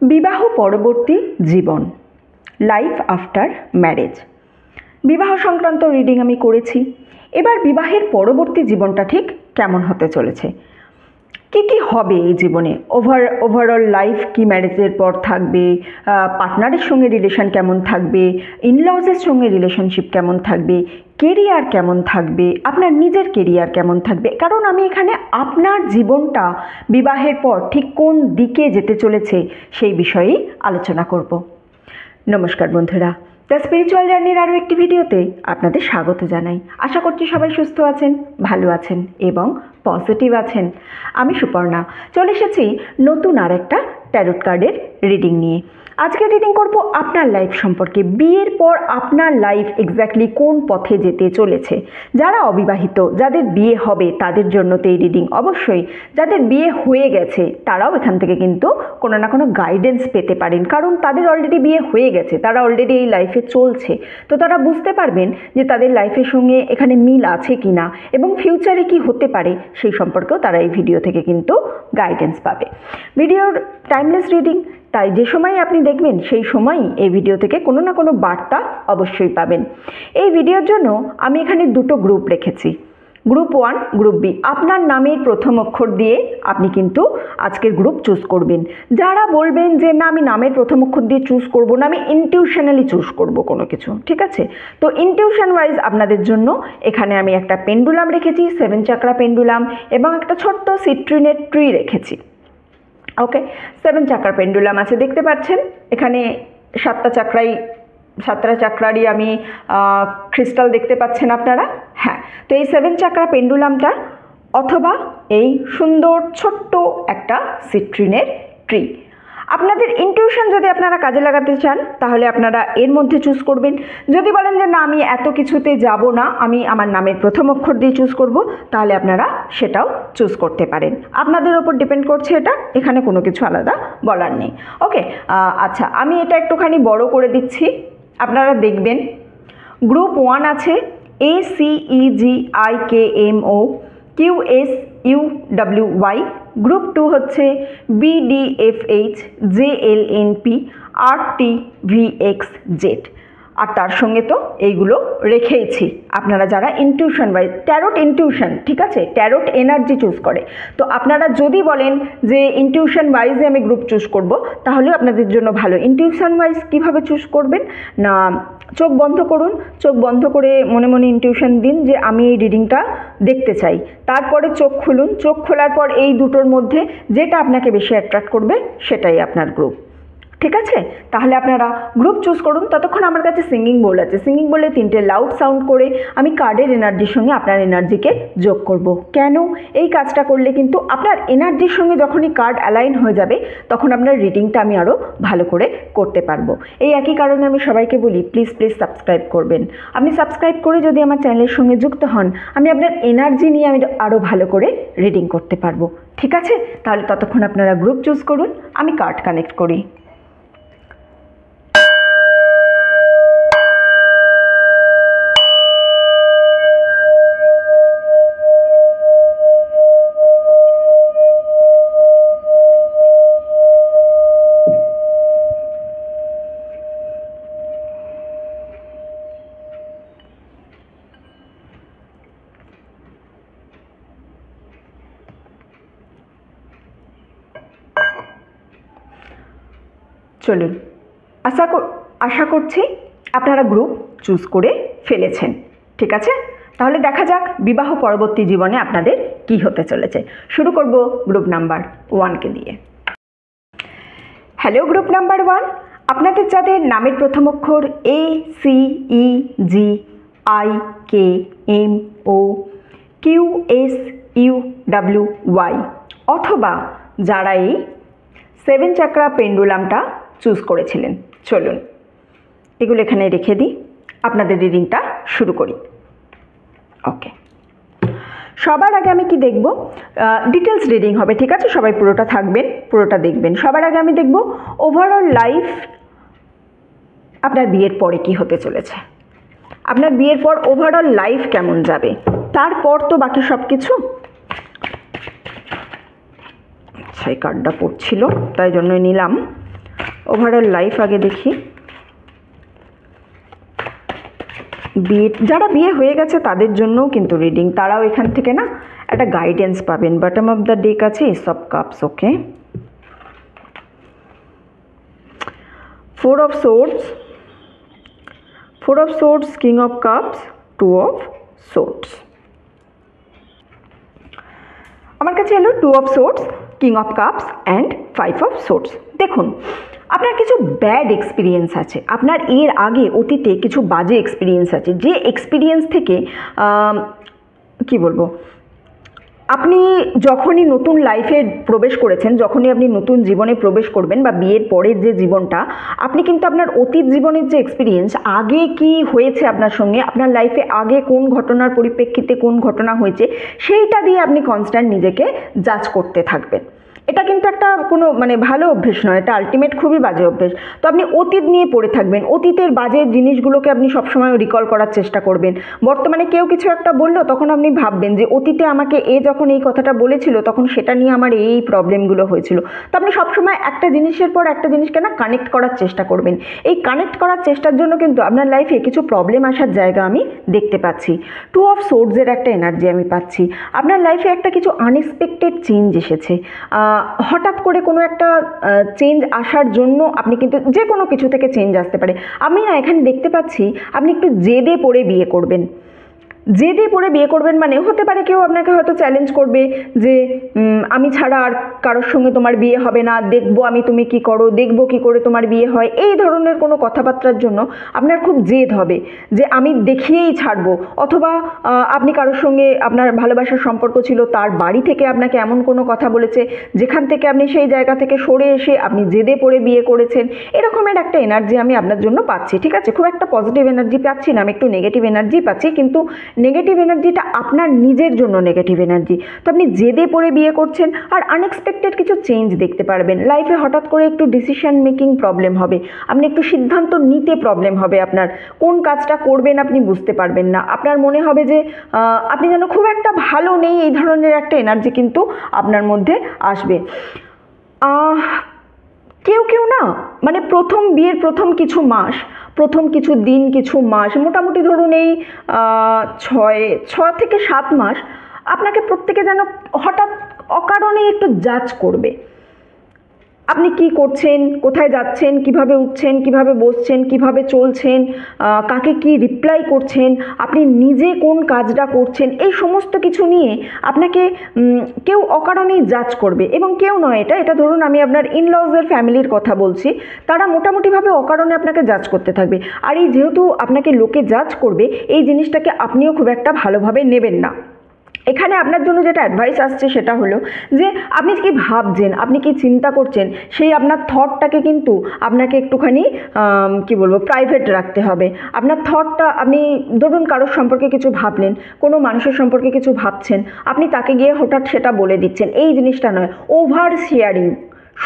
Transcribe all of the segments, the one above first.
বিবাহ পরবর্তী জীবন, life after marriage. বিবাহ সংক্রান্ত রিডিং আমি করেছি। এবার বিবাহের পরবর্তী জীবনটা ঠিক কেমন হতে চলেছে, কি কি হবে এই জীবনে, ওভারঅল লাইফ কি ম্যারেজের পর থাকবে, পার্টনারের সঙ্গে রিলেশন কেমন থাকবে, ইনলজের সঙ্গে রিলেশনশিপ কেমন থাকবে, কেরিয়ার কেমন থাকবে, আপনার নিজের কেরিয়ার কেমন থাকবে, কারণ আমি এখানে আপনার জীবনটা বিবাহের পর ঠিক কোন দিকে যেতে চলেছে সেই বিষয়েই আলোচনা করব। নমস্কার বন্ধুরা, দ্য স্পিরিচুয়াল জার্নির আরও একটি ভিডিওতে আপনাদের স্বাগত জানাই। আশা করছি সবাই সুস্থ আছেন, ভালো আছেন এবং পজিটিভ আছেন। আমি সুপর্ণা চলে এসেছি নতুন আর একটা ট্যারোট কার্ডের রিডিং নিয়ে। আজকে রিডিং করব আপনার লাইফ সম্পর্কে। বিয়ের পর আপনার লাইফ এক্স্যাক্টলি কোন পথে যেতে চলেছে। যারা অবিবাহিত, যাদের বিয়ে হবে তাদের জন্য তো এই রিডিং অবশ্যই। যাদের বিয়ে হয়ে গেছে তারাও এখান থেকে কিন্তু কোনো না কোনো গাইডেন্স পেতে পারেন, কারণ তাদের অলরেডি বিয়ে হয়ে গেছে, তারা অলরেডি এই লাইফে চলছে, তো তারা বুঝতে পারবেন যে তাদের লাইফের সঙ্গে এখানে মিল আছে কি না এবং ফিউচারে কি হতে পারে সেই সম্পর্কেও তারা এই ভিডিও থেকে কিন্তু গাইডেন্স পাবে। ভিডিওর টাইমলেস রিডিং, তাই যে সময় আপনি দেখবেন সেই সময়ই এই ভিডিও থেকে কোনো না কোনো বার্তা অবশ্যই পাবেন। এই ভিডিওর জন্য আমি এখানে দুটো গ্রুপ রেখেছি, গ্রুপ 1, গ্রুপ বি। আপনার নামের প্রথম অক্ষর দিয়ে আপনি কিন্তু আজকের গ্রুপ চুজ করবেন। যারা বলবেন যে না আমি নামের প্রথম অক্ষর দিয়ে চুজ করব না, আমি ইনটিউশনালি চুজ করব কোনো কিছু, ঠিক আছে, তো ইনটিউশন ওয়াইজ আপনাদের জন্য এখানে আমি একটা পেন্ডুলাম রেখেছি, 7 চাকরা পেন্ডুলাম, এবং একটা ছোট্ট সিট্রিনের ট্রি রেখেছি। ওকে, 7 চাকরার পেন্ডুলাম আছে, দেখতে পাচ্ছেন এখানে 7টা চাকরারই আমি ক্রিস্টাল দেখতে পাচ্ছেন আপনারা। হ্যাঁ, তো এই 7 চাকরা পেন্ডুলামটা অথবা এই সুন্দর ছোট্ট একটা সিট্রিনের ট্রি, আপনাদের ইনটিউশন যদি আপনারা কাজে লাগাতে চান তাহলে আপনারা এর মধ্যে চুজ করবেন। যদি বলেন যে না আমি এত কিছুতে যাব না, আমি আমার নামের প্রথম অক্ষর দিয়ে চুজ করব, তাহলে আপনারা সেটাও চুজ করতে পারেন। আপনাদের ওপর ডিপেন্ড করছে এটা, এখানে কোনো কিছু আলাদা বলার নেই। ওকে, আচ্ছা আমি এটা একটুখানি বড় করে দিচ্ছি, আপনারা দেখবেন। গ্রুপ 1 আছে ACEGIKMO QSUWY, গ্রুপ 2 হচ্ছে BDFH JLNP RTVXZ, আর তার সঙ্গে তো এইগুলো রেখেইছি। আপনারা যারা ইনটিউশন ওয়াইজ, ট্যারোট ইনটিউশন, ঠিক আছে, ট্যারোট এনার্জি চুজ করে, তো আপনারা যদি বলেন যে ইনটিউশন ওয়াইজে আমি গ্রুপ চুজ করব, তাহলেও আপনাদের জন্য ভালো। ইনটিউশন ওয়াইজ কীভাবে চুজ করবেন না, চোখ বন্ধ করুন, চোখ বন্ধ করে মনে মনে ইনটিউশন দিন যে আমি এই রিডিংটা দেখতে চাই, তারপরে চোখ খুলুন। চোখ খোলার পর এই দুটোর মধ্যে যেটা আপনাকে বেশি অ্যাট্রাক্ট করবে সেটাই আপনার গ্রুপ, ঠিক আছে। তাহলে আপনারা গ্রুপ চুজ করুন। ততক্ষণ আমার কাছে সিঙ্গিং বোল আছে, সিঙ্গিং বোলে 3টে লাউড সাউন্ড করে আমি কার্ডের এনার্জির সঙ্গে আপনার এনার্জিকে যোগ করব। কেন এই কাজটা করলে কিন্তু আপনার এনার্জির সঙ্গে যখনই কার্ড অ্যালাইন হয়ে যাবে তখন আপনার রিডিংটা আমি আরও ভালো করে করতে পারবো। এই একই কারণে আমি সবাইকে বলি প্লিজ সাবস্ক্রাইব করবেন। আপনি সাবস্ক্রাইব করে যদি আমার চ্যানেলের সঙ্গে যুক্ত হন, আমি আপনার এনার্জি নিয়ে আমি আরও ভালো করে রিডিং করতে পারবো, ঠিক আছে। তাহলে ততক্ষণ আপনারা গ্রুপ চুজ করুন, আমি কার্ড কানেক্ট করি। চলুন, আশা করছি আপনারা গ্রুপ চুজ করে ফেলেছেন, ঠিক আছে। তাহলে দেখা যাক বিবাহ পরবর্তী জীবনে আপনাদের কি হতে চলেছে। শুরু করব গ্রুপ নাম্বার 1কে দিয়ে। হ্যালো গ্রুপ নাম্বার 1, আপনাদের যাদের নামের প্রথম অক্ষর ACEGIKMO QSUWY, অথবা যারা এই 7 চাকরা পেন্ডুলামটা চুজ করেছিলেন, চলুন এগুলো এখানে রেখে দিই, আপনাদের রিডিংটা শুরু করি। ওকে, সবার আগে আমি কি দেখব, ডিটেলস রিডিং হবে, ঠিক আছে, সবাই পুরোটা থাকবেন, পুরোটা দেখবেন। সবার আগে আমি দেখব ওভারঅল লাইফ আপনার বিয়ের পরে কি হতে চলেছে, আপনার বিয়ের পর ওভারঅল লাইফ কেমন যাবে, তারপর তো বাকি সব কিছু। সেই কার্ডটা পড়ছিল তাই জন্য নিলাম। ওভারঅল লাইফ আগে দেখি। বিয়ে, যারা বিয়ে হয়ে গেছে তাদের জন্যও কিন্তু রিডিং, তারাও এখান থেকে না একটা গাইডেন্স পাবেন। বটম অফ দ্য ডেক আছে S of cups. Okay, 4 of swords, 4 of swords, king of cups, 2 of swords। আমার কাছে এলো 2 of swords, king of cups and 5 of swords। দেখুন, আপনার কিছু ব্যাড এক্সপিরিয়েন্স আছে, আপনার এর আগে অতীতে কিছু বাজে এক্সপিরিয়েন্স আছে, যে এক্সপিরিয়েন্স থেকে কি বলবো, আপনি যখনই নতুন লাইফে প্রবেশ করেছেন, যখনই আপনি নতুন জীবনে প্রবেশ করবেন বা বিয়ের পরের যে জীবনটা, আপনি কিন্তু আপনার অতীত জীবনের যে এক্সপিরিয়েন্স, আগে কি হয়েছে আপনার সঙ্গে, আপনার লাইফে আগে কোন ঘটনার পরিপ্রেক্ষিতে কোন ঘটনা হয়েছে, সেইটা দিয়ে আপনি কনস্ট্যান্ট নিজেকে জাজ করতে থাকবেন। এটা কিন্তু একটা কোনো মানে ভালো অভ্যেস নয়, এটা আলটিমেট খুবই বাজে অভ্যেস। তো আপনি অতীত নিয়ে পড়ে থাকবেন, অতীতের বাজে জিনিসগুলোকে আপনি সবসময় রিকল করার চেষ্টা করবেন। বর্তমানে কেউ কিছু একটা বললো, তখন আপনি ভাববেন যে অতীতে আমাকে যখন এই কথাটা বলেছিল তখন সেটা নিয়ে আমার এই প্রবলেমগুলো হয়েছিল। তো আপনি সবসময় একটা জিনিসের পর একটা জিনিসকে না কানেক্ট করার চেষ্টা করবেন। এই কানেক্ট করার চেষ্টার জন্য কিন্তু আপনার লাইফে কিছু প্রবলেম আসার জায়গা আমি দেখতে পাচ্ছি। 2 of swords-এর একটা এনার্জি আমি পাচ্ছি। আপনার লাইফে একটা কিছু আনএক্সপেক্টেড চেঞ্জ এসেছে, হঠাৎ করে কোনো একটা চেঞ্জ আসার জন্য আপনি কিন্তু যে কোনো কিছু থেকে চেঞ্জ আসতে পারে। আমি না এখানে দেখতে পাচ্ছি আপনি একটু জেদে পড়ে বিয়ে করবেন। জেদে পড়ে বিয়ে করবেন মানে হতে পারে কেউ আপনাকে হয়তো চ্যালেঞ্জ করবে যে আমি ছাড়া আর কারোর সঙ্গে তোমার বিয়ে হবে না, দেখবো আমি তুমি কি করো, দেখবো কি করে তোমার বিয়ে হয়, এই ধরনের কোনো কথাবার্তার জন্য আপনার খুব জেদ হবে যে আমি দেখিয়েই ছাড়বো। অথবা আপনি কারোর সঙ্গে আপনার ভালোবাসার সম্পর্ক ছিল, তার বাড়ি থেকে আপনাকে এমন কোনো কথা বলেছে যেখান থেকে আপনি সেই জায়গা থেকে সরে এসে আপনি জেদে পড়ে বিয়ে করেছেন। এরকমের একটা এনার্জি আমি আপনার জন্য পাচ্ছি। ঠিক আছে, খুব একটা পজিটিভ এনার্জি পাচ্ছি না, আমি একটু নেগেটিভ এনার্জি পাচ্ছি, কিন্তু নেগেটিভ এনার্জিটা আপনার নিজের জন্য নেগেটিভ এনার্জি। তো আপনি জেদে পড়ে বিয়ে করছেন আর আনএক্সপেক্টেড কিছু চেঞ্জ দেখতে পারবেন লাইফে। হঠাৎ করে একটু ডিসিশন মেকিং প্রবলেম হবে, আপনি একটু সিদ্ধান্ত নিতে প্রবলেম হবে, আপনার কোন কাজটা করবেন আপনি বুঝতে পারবেন না, আপনার মনে হবে যে আপনি যেন খুব একটা ভালো নেই, এই ধরনের একটা এনার্জি কিন্তু আপনার মধ্যে আসবে। কেউ কেউ না মানে প্রথম বিয়ের প্রথম কিছু মাস, প্রথম কিছু দিন, কিছু মাস, মোটামুটি ধরুন এই 6 থেকে 7 মাস আপনাকে প্রত্যেকে যেন হঠাৎ অকারণে একটু জাজ করবে। আপনি কি করছেন, কোথায় যাচ্ছেন, কিভাবে উঠছেন, কিভাবে বসছেন, কিভাবে চলছেন, কাকে কি রিপ্লাই করছেন, আপনি নিজে কোন কাজটা করছেন, এই সমস্ত কিছু নিয়ে আপনাকে কেউ অকারণেই জাজ করবে। এবং কেউ নয়, এটা ধরুন আমি আপনার ইনলজের ফ্যামিলির কথা বলছি, তারা মোটামুটিভাবে অকারণে আপনাকে জাজ করতে থাকবে। আর এই যেহেতু আপনাকে লোকে জাজ করবে, এই জিনিসটাকে আপনিও খুব একটা ভালোভাবে নেবেন না। এখানে আপনার জন্য যেটা অ্যাডভাইস আসছে সেটা হলো যে আপনি কি ভাবছেন, আপনি কি চিন্তা করছেন, সেই আপনার থটটাকে কিন্তু আপনাকে একটুখানি কি বলবো প্রাইভেট রাখতে হবে। আপনার থটটা, আপনি ধরুন কারোর সম্পর্কে কিছু ভাবলেন, কোনো মানুষের সম্পর্কে কিছু ভাবছেন, আপনি তাকে গিয়ে হঠাৎ সেটা বলে দিচ্ছেন, এই জিনিসটা নয়। ওভার শেয়ারিং,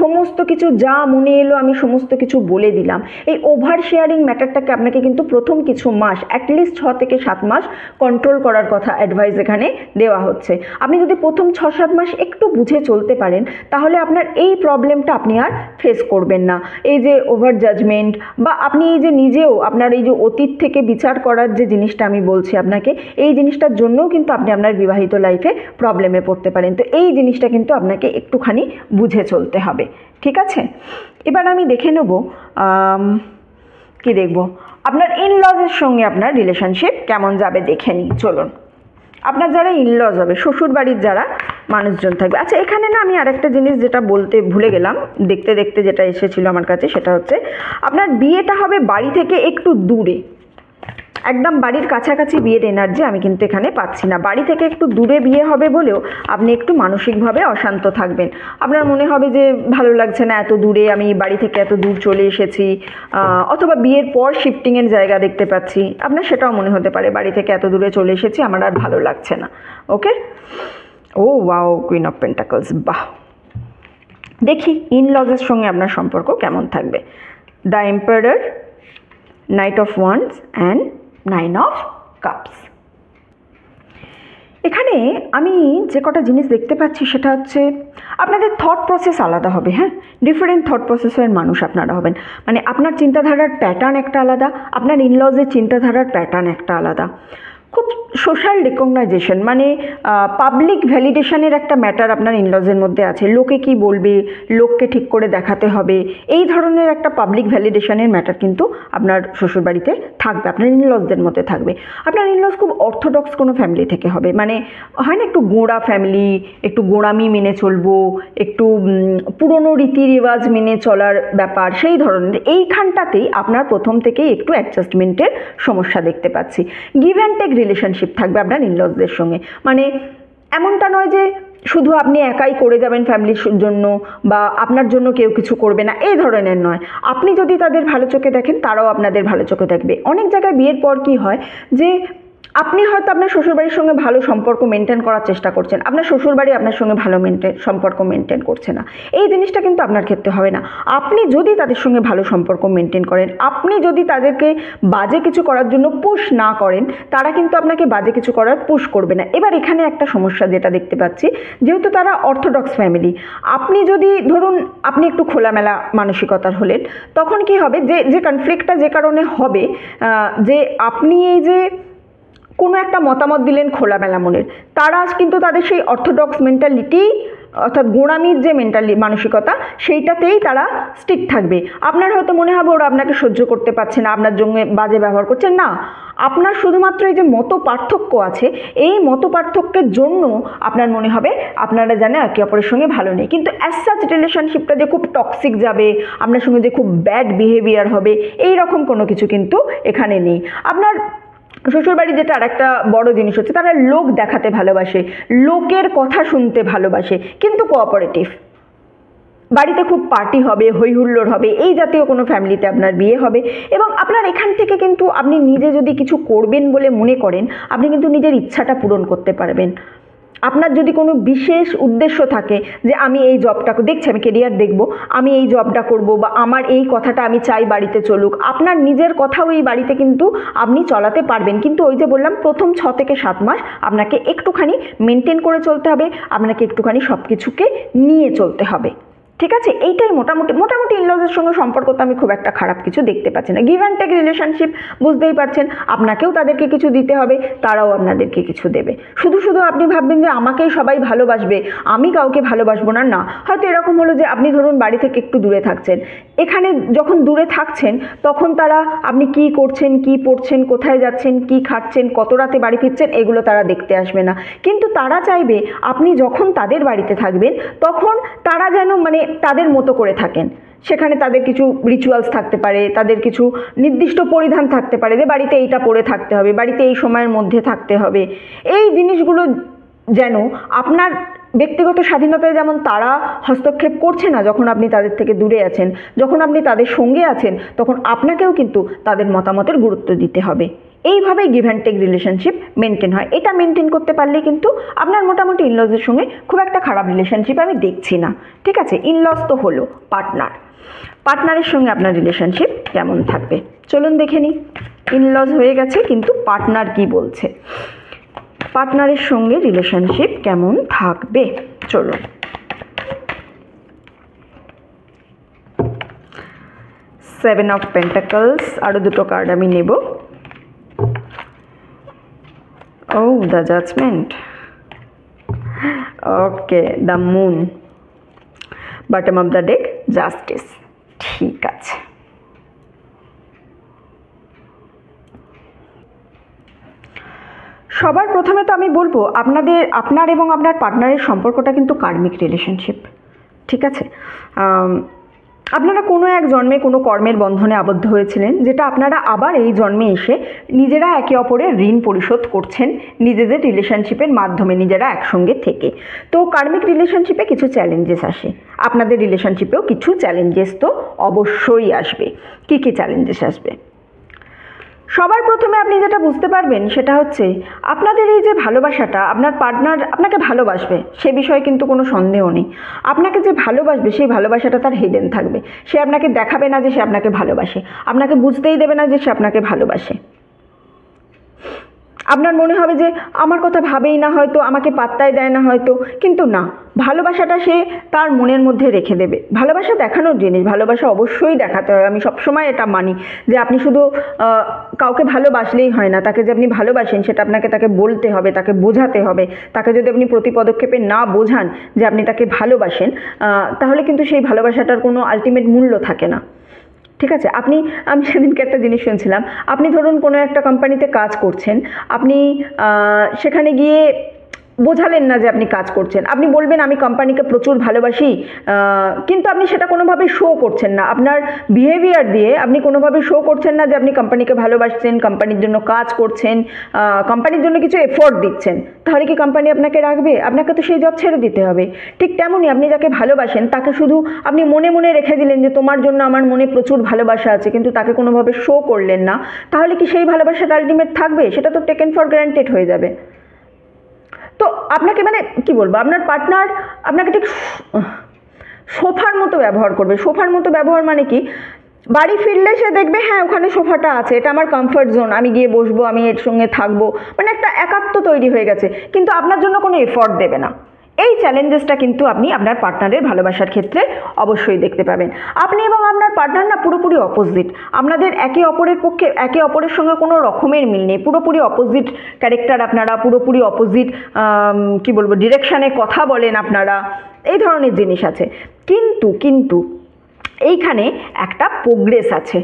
সমস্ত কিছু যা মনে এলো আমি সমস্ত কিছু বলে দিলাম, এই ওভার শেয়ারিং ম্যাটারটাকে আপনাকে কিন্তু প্রথম কিছু মাস, অ্যাটলিস্ট 6 থেকে 7 মাস কন্ট্রোল করার কথা অ্যাডভাইস এখানে দেওয়া হচ্ছে। আপনি যদি প্রথম 6-7 মাস একটু বুঝে চলতে পারেন, তাহলে আপনার এই প্রবলেমটা আপনি আর ফেস করবেন না। এই যে ওভার জাজমেন্ট, বা আপনি এই যে নিজেও আপনার এই যে অতীত থেকে বিচার করার যে জিনিসটা আমি বলছি আপনাকে, এই জিনিসটার জন্যও কিন্তু আপনি আপনার বিবাহিত লাইফে প্রবলেমে পড়তে পারেন। তো এই জিনিসটা কিন্তু আপনাকে একটুখানি বুঝে চলতে হবে। ঠিক আছে, এবার আমি দেখে নেব কি দেখব আপনার ইনলজের সঙ্গে আপনার রিলেশনশিপ কেমন যাবে, দেখে নিই। চলুন, আপনার যারা ইনলজ হবে, শ্বশুর বাড়ির যারা মানুষজন থাকবে। আচ্ছা, এখানে না আমি আরেকটা জিনিস যেটা বলতে ভুলে গেলাম, দেখতে দেখতে যেটা এসেছিল আমার কাছে, সেটা হচ্ছে আপনার বিয়েটা হবে বাড়ি থেকে একটু দূরে। একদম বাড়ির কাছাকাছি বিয়ের এনার্জি আমি কিন্তু এখানে পাচ্ছি না। বাড়ি থেকে একটু দূরে বিয়ে হবে বলেও আপনি একটু মানসিকভাবে অশান্ত থাকবেন। আপনার মনে হবে যে ভালো লাগছে না, এত দূরে, আমি বাড়ি থেকে এত দূর চলে এসেছি, অথবা বিয়ের পর শিফটিংয়ের জায়গা দেখতে পাচ্ছি, আপনার সেটাও মনে হতে পারে বাড়ি থেকে এত দূরে চলে এসেছি, আমার আর ভালো লাগছে না। ওকে, ও ওয়াও, কুইন অফ পেন্টাকলস, বাহ। দেখি ইনলজের সঙ্গে আপনার সম্পর্ক কেমন থাকবে। The emperor, night of wands and 9 of cups। এখানে আমি যে কটা জিনিস দেখতে পাচ্ছি সেটা হচ্ছে আপনাদের থট প্রসেস আলাদা হবে। হ্যাঁ, ডিফারেন্ট থট প্রসেসের মানুষ আপনারা হবেন। মানে আপনার চিন্তাধারার প্যাটার্ন একটা আলাদা, আপনার ইনলজের চিন্তাধারার প্যাটার্ন একটা আলাদা। খুব সোশ্যাল রিকগনাইজেশন, মানে পাবলিক ভ্যালিডেশনের একটা ম্যাটার আপনার ইনলজের মধ্যে আছে। লোকে কি বলবে, লোককে ঠিক করে দেখাতে হবে, এই ধরনের একটা পাবলিক ভ্যালিডেশনের ম্যাটার কিন্তু আপনার শ্বশুরবাড়িতে থাকবে, আপনার ইনলজদের মধ্যে থাকবে। আপনার ইনলজ খুব অর্থোডক্স কোনো ফ্যামিলি থেকে হবে, মানে হয় না একটু গোঁড়া ফ্যামিলি, একটু গোঁড়ামি মেনে চলবো, একটু পুরনো রীতি রেওয়াজ মেনে চলার ব্যাপার, সেই ধরনের। এইখানটাতেই আপনার প্রথম থেকেই একটু অ্যাডজাস্টমেন্টের সমস্যা দেখতে পাচ্ছি। গিভ অ্যান্ড টেক রিলেশনশিপ থাকবে আপনার ইনলজদের সঙ্গে। মানে এমনটা নয় যে শুধু আপনি একাই করে যাবেন ফ্যামিলির জন্য, বা আপনার জন্য কেউ কিছু করবে না, এই ধরনের নয়। আপনি যদি তাদের ভালো চোখে দেখেন, তারাও আপনাদের ভালো চোখে দেখবে। অনেক জায়গায় বিয়ের পর কি হয় যে আপনি হয়তো আপনার শ্বশুরবাড়ির সঙ্গে ভালো সম্পর্ক মেনটেন করার চেষ্টা করছেন, আপনার শ্বশুরবাড়ি আপনার সঙ্গে ভালো সম্পর্ক মেনটেন করছে না। এই জিনিসটা কিন্তু আপনার ক্ষেত্রে হবে না। আপনি যদি তাদের সঙ্গে ভালো সম্পর্ক মেনটেন করেন, আপনি যদি তাদেরকে বাজে কিছু করার জন্য পুশ না করেন, তারা কিন্তু আপনাকে বাজে কিছু করার পুশ করবে না। এবার এখানে একটা সমস্যা যেটা দেখতে পাচ্ছি, যেহেতু তারা অর্থোডক্স ফ্যামিলি, আপনি যদি ধরুন আপনি একটু খোলামেলা মানসিকতার হলেন, তখন কি হবে যে কনফ্লিক্টটা যে কারণে হবে, যে আপনি এই যে কোনো একটা মতামত দিলেন খোলামেলা মনের, তারা কিন্তু তাদের সেই অর্থোডক্স মেন্টালিটি, অর্থাৎ গোঁড়ামির যে মানসিকতা, সেইটাতেই তারা স্টিক থাকবে। আপনার হয়তো মনে হবে ওরা আপনাকে সহ্য করতে পারছে না, আপনার জন্য বাজে ব্যবহার করছে না। আপনার শুধুমাত্র এই যে মত পার্থক্য আছে, এই মত পার্থক্যের জন্য আপনার মনে হবে আপনারা জানে একে অপরের সঙ্গে ভালো নেই। কিন্তু অ্যাজ সাচ রিলেশনশিপটা যে খুব টক্সিক যাবে, আপনার সঙ্গে যে খুব ব্যাড বিহেভিয়ার হবে, এই রকম কোনো কিছু কিন্তু এখানে নেই। আপনার শ্বশুরবাড়ির যেটা আর একটা বড় জিনিস হচ্ছে, তারা লোক দেখাতে ভালোবাসে, লোকের কথা শুনতে ভালোবাসে, কিন্তু কোঅপারেটিভ। বাড়িতে খুব পার্টি হবে, হই হুল্লোড় হবে, এই জাতীয় কোনো ফ্যামিলিতে আপনার বিয়ে হবে। এবং আপনার এখান থেকে কিন্তু আপনি নিজে যদি কিছু করবেন বলে মনে করেন, আপনি কিন্তু নিজের ইচ্ছাটা পূরণ করতে পারবেন। আপনার যদি কোনো বিশেষ উদ্দেশ্য থাকে যে আমি এই জবটা দেখছি, আমি কেরিয়ার দেখব, আমি এই জবটা করব, বা আমার এই কথাটা আমি চাই বাড়িতে চলুক, আপনার নিজের কথাও এই বাড়িতে কিন্তু আপনি চলাতে পারবেন। কিন্তু ওই যে বললাম, প্রথম 6 থেকে 7 মাস আপনাকে একটুখানি মেনটেন করে চলতে হবে, আপনাকে একটুখানি সব কিছুকে নিয়ে চলতে হবে। ঠিক আছে, এইটাই মোটামুটি ইনলজের সঙ্গে সম্পর্ক তো আমি খুব একটা খারাপ কিছু দেখতে পাচ্ছি না। গিভ অ্যান্ড টেক রিলেশনশিপ, বুঝতেই পারছেন, আপনাকেও তাদেরকে কিছু দিতে হবে, তারাও আপনাদেরকে কিছু দেবে। শুধু আপনি ভাববেন যে আমাকেই সবাই ভালোবাসবে, আমি কাউকে ভালোবাসবো না, না। হয়তো এরকম হলো যে আপনি ধরুন বাড়ি থেকে একটু দূরে থাকছেন, এখানে যখন দূরে থাকছেন তখন তারা আপনি কি করছেন, কি পড়ছেন, কোথায় যাচ্ছেন, কি খাচ্ছেন, কত রাতে বাড়ি ফিরছেন, এগুলো তারা দেখতে আসবে না। কিন্তু তারা চাইবে আপনি যখন তাদের বাড়িতে থাকবেন তখন তারা যেন মানে তাদের মতো করে থাকেন। সেখানে তাদের কিছু রিচুয়ালস থাকতে পারে, তাদের কিছু নির্দিষ্ট পরিধান থাকতে পারে, যে বাড়িতে এইটা পরে থাকতে হবে, বাড়িতে এই সময়ের মধ্যে থাকতে হবে। এই জিনিসগুলো যেন আপনার ব্যক্তিগত স্বাধীনতায় যেমন তারা হস্তক্ষেপ করছে না যখন আপনি তাদের থেকে দূরে আছেন, যখন আপনি তাদের সঙ্গে আছেন তখন আপনাকেও কিন্তু তাদের মতামতের গুরুত্ব দিতে হবে। এইভাবেই give and take relationship maintain হয়। এটা মেনটেন করতে পারলে কিন্তু আপনার মোটামুটি ইনলজের সঙ্গে খুব একটা খারাপ রিলেশনশিপ আমি দেখছি না। ঠিক আছে, ইনলজ তো হলো, পার্টনারের সঙ্গে আপনার রিলেশনশিপ কেমন থাকবে চলুন দেখে নিই। ইনলজ হয়ে গেছে, কিন্তু পার্টনার কি বলছে, পার্টনারের সঙ্গে রিলেশনশিপ কেমন থাকবে চলুন। 7 অফ পেন্টাকলস, আরও দুটো কার্ড আমি নেব। ও the judgement, okay, the moon, bottom of the deck, justice. ঠিক আছে, সবার প্রথমে তো আমি বলবো আপনার এবং আপনার পার্টনারের সম্পর্কটা কিন্তু কার্মিক রিলেশনশিপ। ঠিক আছে, আপনারা কোনো এক জন্মে কোনো কর্মের বন্ধনে আবদ্ধ হয়েছিলেন, যেটা আপনারা আবার এই জন্মে এসে নিজেরা একে অপরের ঋণ পরিশোধ করছেন নিজেদের রিলেশনশিপের মাধ্যমে, নিজেরা একসঙ্গে থেকে। তো কার্মিক রিলেশনশিপে কিছু চ্যালেঞ্জেস আসে, আপনাদের রিলেশনশিপেও কিছু চ্যালেঞ্জেস তো অবশ্যই আসবে। কী কী চ্যালেঞ্জেস আসবে? সবার প্রথমে আপনি যেটা বুঝতে পারবেন সেটা হচ্ছে আপনাদের এই যে ভালোবাসাটা, আপনার পার্টনার আপনাকে ভালোবাসবে, সে বিষয়ে কিন্তু কোনো সন্দেহ নেই। আপনাকে যে ভালোবাসবে সেই ভালোবাসাটা তার হিডেন থাকবে, সে আপনাকে দেখাবে না যে সে আপনাকে ভালোবাসে, আপনাকে বুঝতেই দেবে না যে সে আপনাকে ভালোবাসে। আপনার মনে হবে যে আমার কথা ভাবেই না, হয়তো আমাকে পাত্তাই দেয় না হয়তো, কিন্তু না, ভালোবাসাটা সে তার মনের মধ্যে রেখে দেবে। ভালোবাসা দেখানোর জিনিস, ভালোবাসা অবশ্যই দেখাতে হয়, আমি সবসময় এটা মানি যে আপনি শুধু কাউকে ভালোবাসলেই হয় না, তাকে যে আপনি ভালোবাসেন সেটা আপনাকে তাকে বলতে হবে, তাকে বোঝাতে হবে। তাকে যদি আপনি প্রতি পদক্ষেপে না বোঝান যে আপনি তাকে ভালোবাসেন, তাহলে কিন্তু সেই ভালোবাসাটার কোনো আলটিমেট মূল্য থাকে না। ঠিক আছে, আমি সেদিনকে একটা জিনিস শুনছিলাম, আপনি ধরুন কোনো একটা কোম্পানিতে কাজ করছেন, আপনি সেখানে গিয়ে বোঝালেন না যে আপনি কাজ করছেন, আপনি বলবেন আমি কোম্পানিকে প্রচুর ভালোবাসি, কিন্তু আপনি সেটা কোনোভাবে শো করছেন না, আপনার বিহেভিয়ার দিয়ে আপনি কোনোভাবে শো করছেন না যে আপনি কোম্পানিকে ভালোবাসছেন, কোম্পানির জন্য কাজ করছেন, কোম্পানির জন্য কিছু এফোর্ট দিচ্ছেন। তাহলে কি কোম্পানি আপনাকে রাখবে? আপনাকে তো সেই জব ছেড়ে দিতে হবে। ঠিক তেমনই আপনি যাকে ভালোবাসেন তাকে শুধু আপনি মনে মনে রেখে দিলেন যে তোমার জন্য আমার মনে প্রচুর ভালোবাসা আছে, কিন্তু তাকে কোনোভাবে শো করলেন না, তাহলে কি সেই ভালোবাসাটা আলটিমেট থাকবে? সেটা তো টেকেন ফর গ্রান্টেড হয়ে যাবে। তো আপনাকে মানে কি বলবো, আপনার পার্টনার আপনাকে ঠিক সোফার মতো ব্যবহার করবে। সোফার মতো ব্যবহার মানে কি, বাড়ি ফিরলে সে দেখবে হ্যাঁ ওখানে সোফাটা আছে, এটা আমার কমফর্ট জোন, আমি গিয়ে বসবো, আমি এর সঙ্গে থাকবো, মানে একটা একাত্ম তৈরি হয়ে গেছে, কিন্তু আপনার জন্য কোনো এফর্ট দেবে না। এই চ্যালেঞ্জেসটা কিন্তু আপনি আপনার পার্টনারের ভালোবাসার ক্ষেত্রে অবশ্যই দেখতে পাবেন। আপনি এবং আপনার পার্টনার না পুরোপুরি অপোজিট, আপনাদের একে অপরের পক্ষে একে অপরের সঙ্গে কোনো রকমের মিল নেই, পুরোপুরি অপোজিট ক্যারেক্টার আপনারা, পুরোপুরি অপোজিট কি বলবো ডিরেকশানে কথা বলেন আপনারা, এই ধরনের জিনিস আছে। কিন্তু এইখানে একটা প্রোগ্রেস আছে।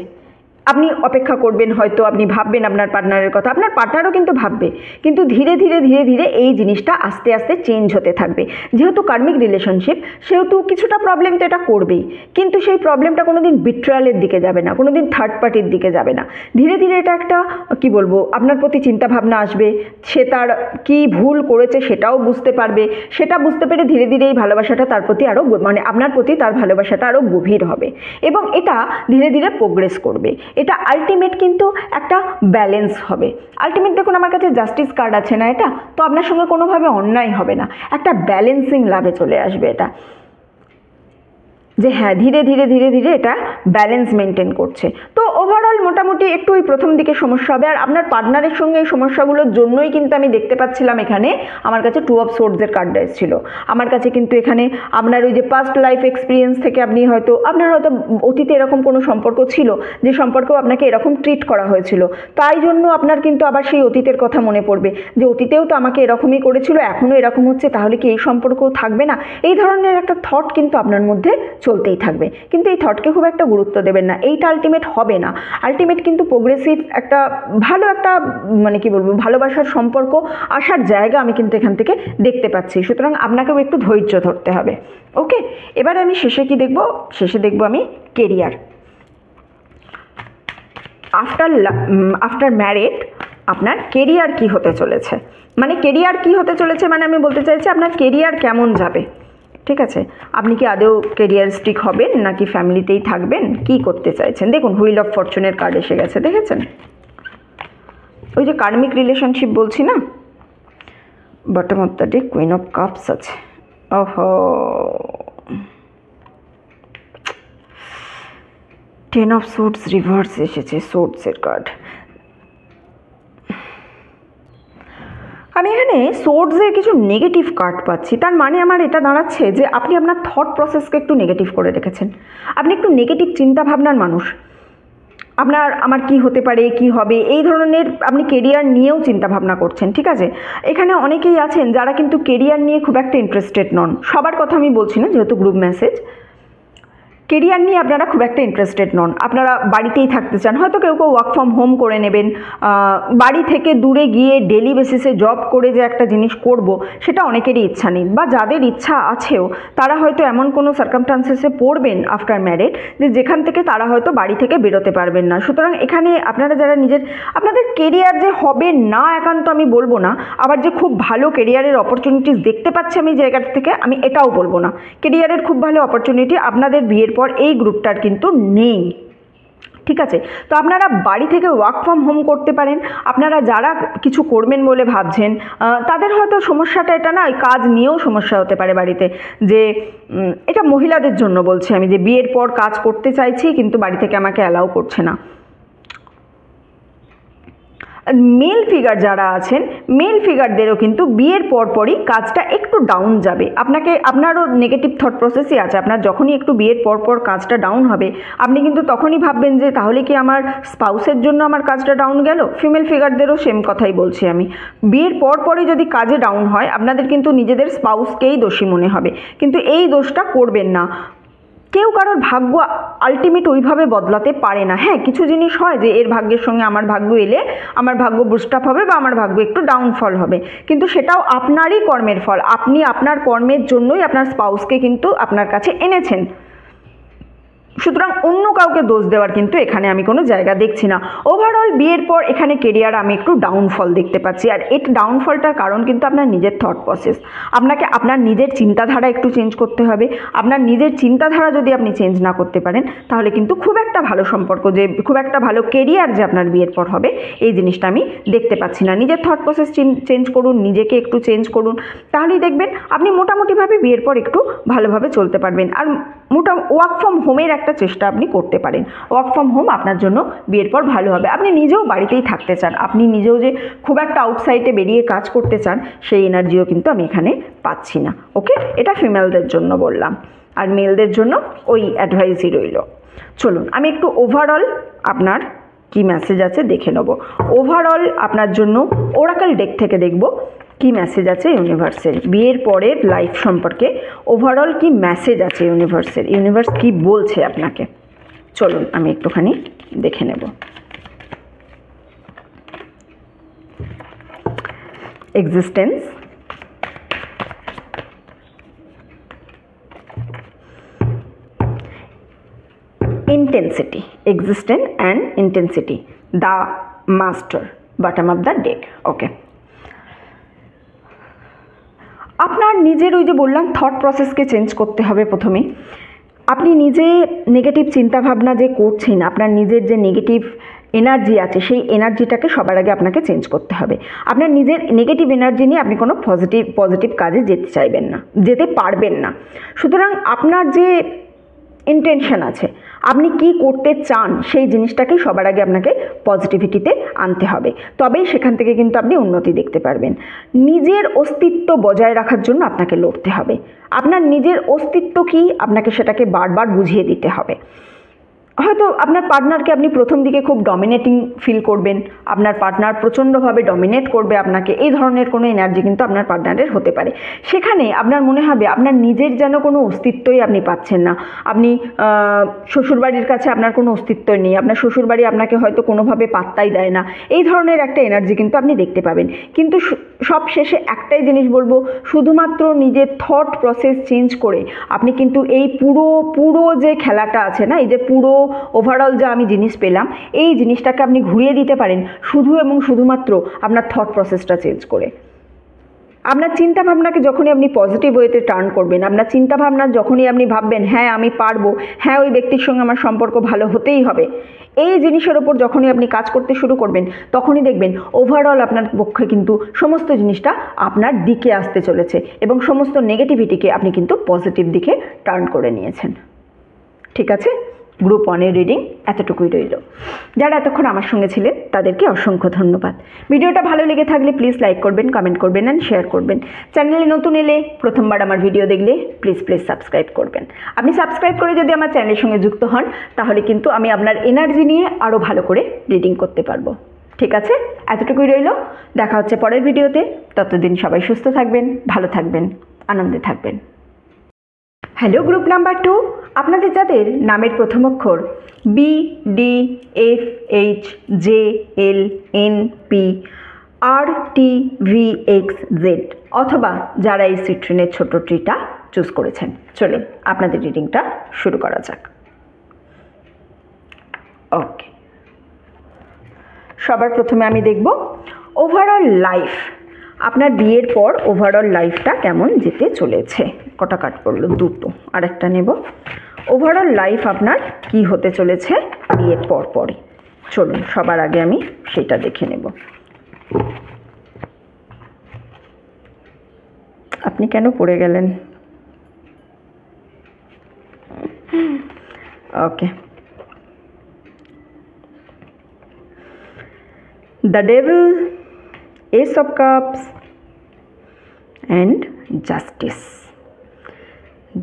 আপনি অপেক্ষা করবেন, হয়তো আপনি ভাববেন আপনার পার্টনারের কথা, আপনার পার্টনারও কিন্তু ভাববে, কিন্তু ধীরে ধীরে এই জিনিসটা আস্তে আস্তে চেঞ্জ হতে থাকবে। যেহেতু কার্মিক রিলেশনশিপ, সেহেতু কিছুটা প্রবলেম তো এটা করবেই, কিন্তু সেই প্রবলেমটা কোনো দিন বিট্রায়ালের দিকে যাবে না, কোনো দিন থার্ড পার্টির দিকে যাবে না। ধীরে এটা একটা কি বলবো আপনার প্রতি চিন্তাভাবনা আসবে, সে তার কি ভুল করেছে সেটাও বুঝতে পারবে, সেটা বুঝতে পেরে ধীরে এই ভালোবাসাটা তার প্রতি আরও মানে আপনার প্রতি তার ভালোবাসাটা আরও গভীর হবে, এবং এটা ধীরে প্রোগ্রেস করবে। এটা আলটিমেট কিন্তু একটা ব্যালেন্স হবে। আলটিমেট দেখুন আমার কাছে জাস্টিস কার্ড আছে না, এটা তো আপনার সঙ্গে কোনোভাবে অন্যায় হবে না, একটা ব্যালেন্সিং লাভে চলে আসবে এটা, যে হ্যাঁ ধীরে এটা ব্যালেন্স মেনটেন করছে। তো ওভারঅল মোটামুটি একটু ওই প্রথম দিকে সমস্যা হবে, আর আপনার পার্টনারের সঙ্গে এই সমস্যাগুলোর জন্যই কিন্তু আমি দেখতে পাচ্ছিলাম এখানে আমার কাছে 2 অফ সোর্ডসের কার্ডটা এসেছিল আমার কাছে, কিন্তু এখানে আপনার ওই যে পাস্ট লাইফ এক্সপিরিয়েন্স থেকে আপনার হয়তো অতীতে এরকম কোনো সম্পর্ক ছিল, যে সম্পর্কেও আপনাকে এরকম ট্রিট করা হয়েছিল, তাই জন্য আপনার কিন্তু আবার সেই অতীতের কথা মনে পড়বে, যে অতীতেও তো আমাকে এরকমই করেছিল, এখনও এরকম হচ্ছে, তাহলে কি এই সম্পর্ক থাকবে না? এই ধরনের একটা থট কিন্তু আপনার মধ্যে চলতেই থাকবে, কিন্তু এই থটকে খুব একটা গুরুত্ব দেবেন না, এইটা আলটিমেট হবে না। আলটিমেট কিন্তু প্রোগ্রেসিভ একটা ভালো একটা মানে কি বলবো ভালোবাসার সম্পর্ক আসার জায়গা আমি কিন্তু এখান থেকে দেখতে পাচ্ছি, সুতরাং আপনাকেও একটু ধৈর্য ধরতে হবে। ওকে, এবার আমি শেষে কি দেখব? শেষে দেখব আমি কেরিয়ার। আফটার ম্যারেড আপনার কেরিয়ার কি হতে চলেছে, মানে কেরিয়ার কি হতে চলেছে মানে আমি বলতে চাইছি আপনার কেরিয়ার কেমন যাবে। ঠিক আছে, আপনি কি আদৌ কেরিয়ারিস্টিক হবেন, নাকি ফ্যামিলিতেই থাকবেন, কি করতে চাইছেন? দেখুন হুইল অফ ফরচুনের কার্ড এসে গেছে, দেখেছেন? ওই যে কার্মিক রিলেশনশিপ বলছি না, bottom of the day queen of cups আছে। ওহো, 10 অফ সোর্ডস রিভার্স এসেছে, সোর্ডসের কার্ড। আমি এখানে সোর্ডসের কিছু নেগেটিভ কার্ড পাচ্ছি, তার মানে আমার এটা দাঁড়াচ্ছে যে আপনি আপনার থট প্রসেসকে একটু নেগেটিভ করে রেখেছেন, আপনি একটু নেগেটিভ চিন্তাভাবনার মানুষ। আমার কি হতে পারে, কি হবে, এই ধরনের আপনি কেরিয়ার নিয়েও চিন্তাভাবনা করছেন। ঠিক আছে, এখানে অনেকেই আছেন যারা কিন্তু কেরিয়ার নিয়ে খুব একটা ইন্টারেস্টেড নন, সবার কথা আমি বলছি না, যেহেতু গ্রুপ মেসেজ। কেরিয়ার নিয়ে আপনারা খুব একটা ইন্টারেস্টেড নন, আপনারা বাড়িতেই থাকতে চান, হয়তো কেউ ওয়ার্ক ফ্রম হোম করে নেবেন, বাড়ি থেকে দূরে গিয়ে ডেলি বেসিসে জব করে যে একটা জিনিস করব সেটা অনেকেরই ইচ্ছা নেই, বা যাদের ইচ্ছা আছেও তারা হয়তো এমন কোনো সার্কামস্টান্সেসে পড়বেন আফটার ম্যারেড যে যেখান থেকে তারা হয়তো বাড়ি থেকে বেরোতে পারবেন না। সুতরাং এখানে আপনারা যারা আপনাদের কেরিয়ার যে হবে না একান্ত আমি বলবো না, আবার যে খুব ভালো কেরিয়ারের অপরচুনিটিস দেখতে পাচ্ছি আমি জায়গা থেকে আমি এটাও বলবো না। কেরিয়ারের খুব ভালো অপরচুনিটি আপনাদের বিয়ের পর এই গ্রুপটার কিন্তু নেই। ঠিক আছে, তো আপনারা বাড়ি থেকে ওয়ার্ক ফ্রম হোম করতে পারেন। আপনারা যারা কিছু করবেন বলে ভাবছেন তাদের হয়তো সমস্যাটা এটা না, কাজ নিয়েও সমস্যা হতে পারে বাড়িতে, যে এটা মহিলাদের জন্য বলছি আমি, যে বিয়ের পর কাজ করতে চাইছি কিন্তু বাড়ি থেকে আমাকে অ্যালাউ করছে না। মেল ফিগার যারা আছেন, মেল ফিগারদেরও কিন্তু বিয়ের পরপরই কাজটা একটু ডাউন যাবে। আপনারও নেগেটিভ থট প্রসেসই আছে। আপনার যখনই একটু বিয়ের পরপর কাজটা ডাউন হবে, আপনি কিন্তু তখনই ভাববেন যে তাহলে কি আমার স্পাউসের জন্য আমার কাজটা ডাউন গেল। ফিমেল ফিগারদেরও সেম কথাই বলছি আমি। বিয়ের পরপরই যদি কাজে ডাউন হয়, আপনাদের কিন্তু নিজেদের স্পাউসকেই দোষী মনে হবে, কিন্তু এই দোষটা করবেন না। কেউ কারোর ভাগ্য আলটিমেট ওইভাবে বদলাতে পারে না। হ্যাঁ, কিছু জিনিস হয় যে এর ভাগ্যের সঙ্গে আমার ভাগ্য এলে আমার ভাগ্য বুস্ট আপ হবে বা আমার ভাগ্য একটু ডাউনফল হবে, কিন্তু সেটাও আপনারই কর্মের ফল। আপনি আপনার কর্মের জন্যই আপনার স্পাউসকে কিন্তু আপনার কাছে এনেছেন। সুতরাং অন্য কাউকে দোষ দেওয়ার কিন্তু এখানে আমি কোনো জায়গা দেখছি না। ওভারঅল বিয়ের পর এখানে কেরিয়ার আমি একটু ডাউনফল দেখতে পাচ্ছি, আর এই ডাউনফলটার কারণ কিন্তু আপনার নিজের থট প্রসেস। আপনাকে আপনার নিজের চিন্তাধারা একটু চেঞ্জ করতে হবে। আপনার নিজের চিন্তাধারা যদি আপনি চেঞ্জ না করতে পারেন, তাহলে কিন্তু খুব একটা ভালো সম্পর্ক, যে খুব একটা ভালো কেরিয়ার যে আপনার বিয়ের পর হবে, এই জিনিসটা আমি দেখতে পাচ্ছি না। নিজের থট প্রসেস চেঞ্জ করুন, নিজেকে একটু চেঞ্জ করুন, তাহলেই দেখবেন আপনি মোটামুটিভাবে বিয়ের পর একটু ভালোভাবে চলতে পারবেন। আর ওয়ার্ক ফ্রম হোমের একটা চেষ্টা আপনি করতে পারেন। ওয়ার্ক ফ্রম হোম আপনার জন্য বিয়ের পর ভালো হবে। আপনি নিজেও বাড়িতেই থাকতে চান, আপনি নিজেও যে খুব একটা আউটসাইডে বেরিয়ে কাজ করতে চান, সেই এনার্জিও কিন্তু আমি এখানে পাচ্ছি না। ওকে, এটা ফিমেলদের জন্য বললাম, আর মেলদের জন্য ওই অ্যাডভাইসই রইল। চলুন আমি একটু ওভারঅল আপনার কি মেসেজ আছে দেখে নেব। ওভারঅল আপনার জন্য ওরাকল ডেক থেকে দেখব কি মেসেজ আছে ইউনিভার্সের বিয়ের পরের লাইফ সম্পর্কে। ওভারঅল কি মেসেজ আছে ইউনিভার্সের, ইউনিভার্স কি বলছে আপনাকে, চলুন আমি একটুখানি দেখে নেব। Existence, intensity, existence and intensity, the master, bottom of the deck. ওকে, আপনার নিজের ওই যে বললাম থট প্রসেসকে চেঞ্জ করতে হবে প্রথমে। আপনি নিজে নেগেটিভ চিন্তাভাবনা যে করছেন, আপনার নিজের যে নেগেটিভ এনার্জি আছে, সেই এনার্জিটাকে সবার আগে আপনাকে চেঞ্জ করতে হবে। আপনার নিজের নেগেটিভ এনার্জি নিয়ে আপনি কোনো পজিটিভ কাজে যেতে চাইবেন না, যেতে পারবেন না। সুতরাং আপনার যে ইন্টেনশন আছে, আপনি কি করতে চান, সেই জিনিসটাকেই সবার আগে আপনাকে পজিটিভিটিতে আনতে হবে, তবেই সেখান থেকে কিন্তু আপনি উন্নতি দেখতে পারবেন। নিজের অস্তিত্ব বজায় রাখার জন্য আপনাকে লড়তে হবে। আপনার নিজের অস্তিত্ব কি, আপনাকে সেটাকে বারবার বুঝিয়ে দিতে হবে। হয়তো আপনার পার্টনারকে আপনি প্রথম দিকে খুব ডমিনেটিং ফিল করবেন, আপনার পার্টনার প্রচণ্ডভাবে ডমিনেট করবে আপনাকে, এই ধরনের কোনো এনার্জি কিন্তু আপনার পার্টনারের হতে পারে। সেখানে আপনার মনে হবে আপনার নিজের যেন কোনো অস্তিত্বই আপনি পাচ্ছেন না। আপনি শ্বশুরবাড়ির কাছে আপনার কোনো অস্তিত্বই নেই, আপনার শ্বশুরবাড়ি আপনাকে হয়তো কোনোভাবে পাত্তাই দেয় না, এই ধরনের একটা এনার্জি কিন্তু আপনি দেখতে পাবেন। কিন্তু সব শেষে একটাই জিনিস বলবো, শুধুমাত্র নিজের থট প্রসেস চেঞ্জ করে আপনি কিন্তু এই পুরো যে খেলাটা আছে না, এই যে পুরো ওভারঅল যা আমি জিনিস পেলাম, এই জিনিসটাকে আপনি ঘুরিয়ে দিতে পারেন শুধু এবং শুধুমাত্র আপনার থট প্রসেসটা চেঞ্জ করে। আপনার চিন্তাভাবনাকে যখনই আপনি পজিটিভ ওয়েতে টার্ন করবেন, আপনার চিন্তাভাবনা যখনই আপনি ভাববেন হ্যাঁ আমি পারবো, হ্যাঁ ওই ব্যক্তির সঙ্গে আমার সম্পর্ক ভালো হতেই হবে, এই জিনিসের ওপর যখনই আপনি কাজ করতে শুরু করবেন, তখনই দেখবেন ওভারঅল আপনার পক্ষে কিন্তু সমস্ত জিনিসটা আপনার দিকে আসতে চলেছে এবং সমস্ত নেগেটিভিটিকে আপনি কিন্তু পজিটিভ দিকে টার্ন করে নিয়েছেন। ঠিক আছে, গ্রুপ 1-এর রিডিং এতটুকুই রইল। যারা এতক্ষণ আমার সঙ্গে ছিলেন তাদেরকে অসংখ্য ধন্যবাদ। ভিডিওটা ভালো লেগে থাকলে প্লিজ লাইক করবেন, কমেন্ট করবেন অ্যান্ড শেয়ার করবেন। চ্যানেলে নতুন এলে, প্রথমবার আমার ভিডিও দেখলে প্লিজ সাবস্ক্রাইব করবেন। আপনি সাবস্ক্রাইব করে যদি আমার চ্যানেলের সঙ্গে যুক্ত হন, তাহলে কিন্তু আমি আপনার এনার্জি নিয়ে আরও ভালো করে রিডিং করতে পারবো। ঠিক আছে, এতটুকুই রইল। দেখা হচ্ছে পরের ভিডিওতে। ততদিন সবাই সুস্থ থাকবেন, ভালো থাকবেন, আনন্দে থাকবেন। হ্যালো গ্রুপ নাম্বার 2, আপনাদের যাদের নামের প্রথম অক্ষর B, D, F, H, J, L, N, P, R, T, V, X, Z, অথবা যারা এই সিট্রিনের ছোট ট্রিটা চুজ করেছেন, চলুন আপনাদের রিডিংটা শুরু করা যাক। ওকে, সবার প্রথমে আমি দেখব ওভারঅল লাইফ। আপনার বিয়ের পর ওভারঅল লাইফটা কেমন যেতে চলেছে। কটা কাট পড়লো, দুটো, আর একটা নেব। ওভারঅল লাইফ আপনার কি হতে চলেছে বিয়ের পরই, চলুন সবার আগে আমি সেটা দেখে নেব। আপনি কেন পড়ে গেলেন? Okay, the devil, ace of cups and justice.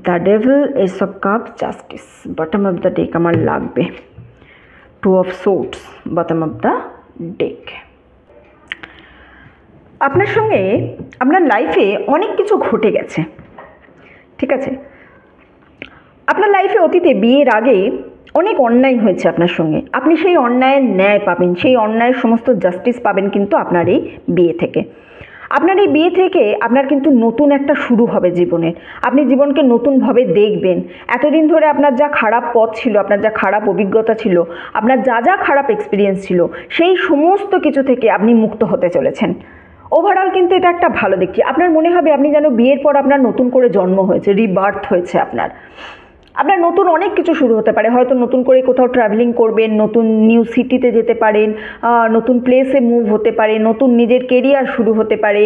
The devil, ace of cups, justice. Bottom of the deck আমার লাগবে। Two of swords, bottom of the deck. আপনার সঙ্গে আপনার লাইফে অনেক কিছু ঘটে গেছে, ঠিক আছে? আপনার লাইফে অতীতে বিয়ের আগে অনেক অন্যায় হয়েছে আপনার সঙ্গে। আপনি সেই অন্যায়ের ন্যায় পাবেন, সেই অন্যায়ের সমস্ত জাস্টিস পাবেন কিন্তু আপনার এই বিয়ে থেকে। আপনার এই বিয়ে থেকে আপনার কিন্তু নতুন একটা শুরু হবে জীবনের। আপনি জীবনকে নতুনভাবে দেখবেন। এতদিন ধরে আপনার যা খারাপ পথ ছিল, আপনার যা খারাপ অভিজ্ঞতা ছিল, আপনার যা যা খারাপ এক্সপিরিয়েন্স ছিল, সেই সমস্ত কিছু থেকে আপনি মুক্ত হতে চলেছেন। ওভারঅল কিন্তু এটা একটা ভালো দিক। আপনার মনে হবে আপনি যেন বিয়ের পর আপনার নতুন করে জন্ম হয়েছে, রিবার্থ হয়েছে আপনার নতুন অনেক কিছু শুরু হতে পারে। হয়তো নতুন করে কোথাও ট্রাভেলিং করবেন, নতুন নিউ সিটিতে যেতে পারেন, নতুন প্লেসে মুভ হতে পারে, নতুন নিজের কেরিয়ার শুরু হতে পারে।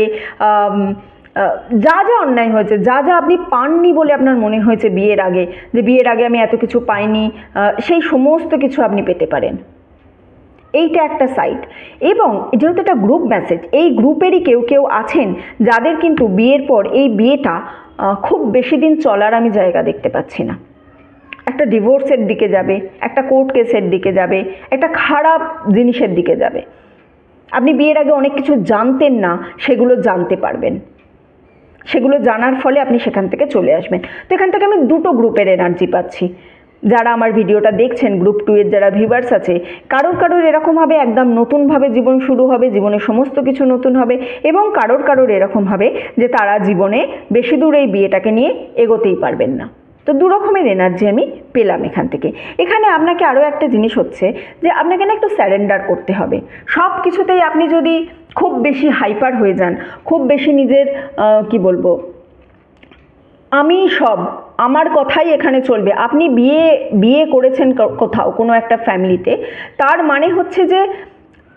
যা যা অন্যায় হয়েছে, যা যা আপনি পাননি বলে আপনার মনে হয়েছে বিয়ের আগে, যে বিয়ের আগে আমি এত কিছু পাইনি, সেই সমস্ত কিছু আপনি পেতে পারেন। এইটা একটা সাইড। এবং যেহেতু এটা গ্রুপ মেসেজ, এই গ্রুপেরই কেউ কেউ আছেন যাদের কিন্তু বিয়ের পর এই বিয়েটা খুব বেশি দিন চলার আমি জায়গা দেখতে পাচ্ছি না। একটা ডিভোর্সের দিকে যাবে, একটা কোর্ট কেসের দিকে যাবে, একটা খারাপ জিনিসের দিকে যাবে। আপনি বিয়ের আগে অনেক কিছু জানতেন না, সেগুলো জানতে পারবেন। সেগুলো জানার ফলে আপনি সেখান থেকে চলে আসবেন। তো এখান থেকে আমি দুটো গ্রুপের এনার্জি পাচ্ছি। যারা আমার ভিডিওটা দেখছেন, গ্রুপ 2 এর যারা ভিউয়ার্স আছে, কারোর এরকম হবে একদম নতুনভাবে জীবন শুরু হবে, জীবনে সমস্ত কিছু নতুন হবে। এবং কারোর এরকম হবে যে তারা জীবনে বেশি দূর এই বিয়েটাকে নিয়ে এগোতেই পারবেন না। তো দু রকমের এনার্জি আমি পেলাম এখান থেকে। এখানে আপনাকে আরও একটা জিনিস হচ্ছে যে আপনাকে না একটু স্যারেন্ডার করতে হবে। সব কিছুতেই আপনি যদি খুব বেশি হাইপার হয়ে যান, খুব বেশি নিজের কি বলবো, আমি সব, আমার কথাই এখানে চলবে। আপনি বিয়ে করেছেন কোথাও কোনো একটা ফ্যামিলিতে, তার মানে হচ্ছে যে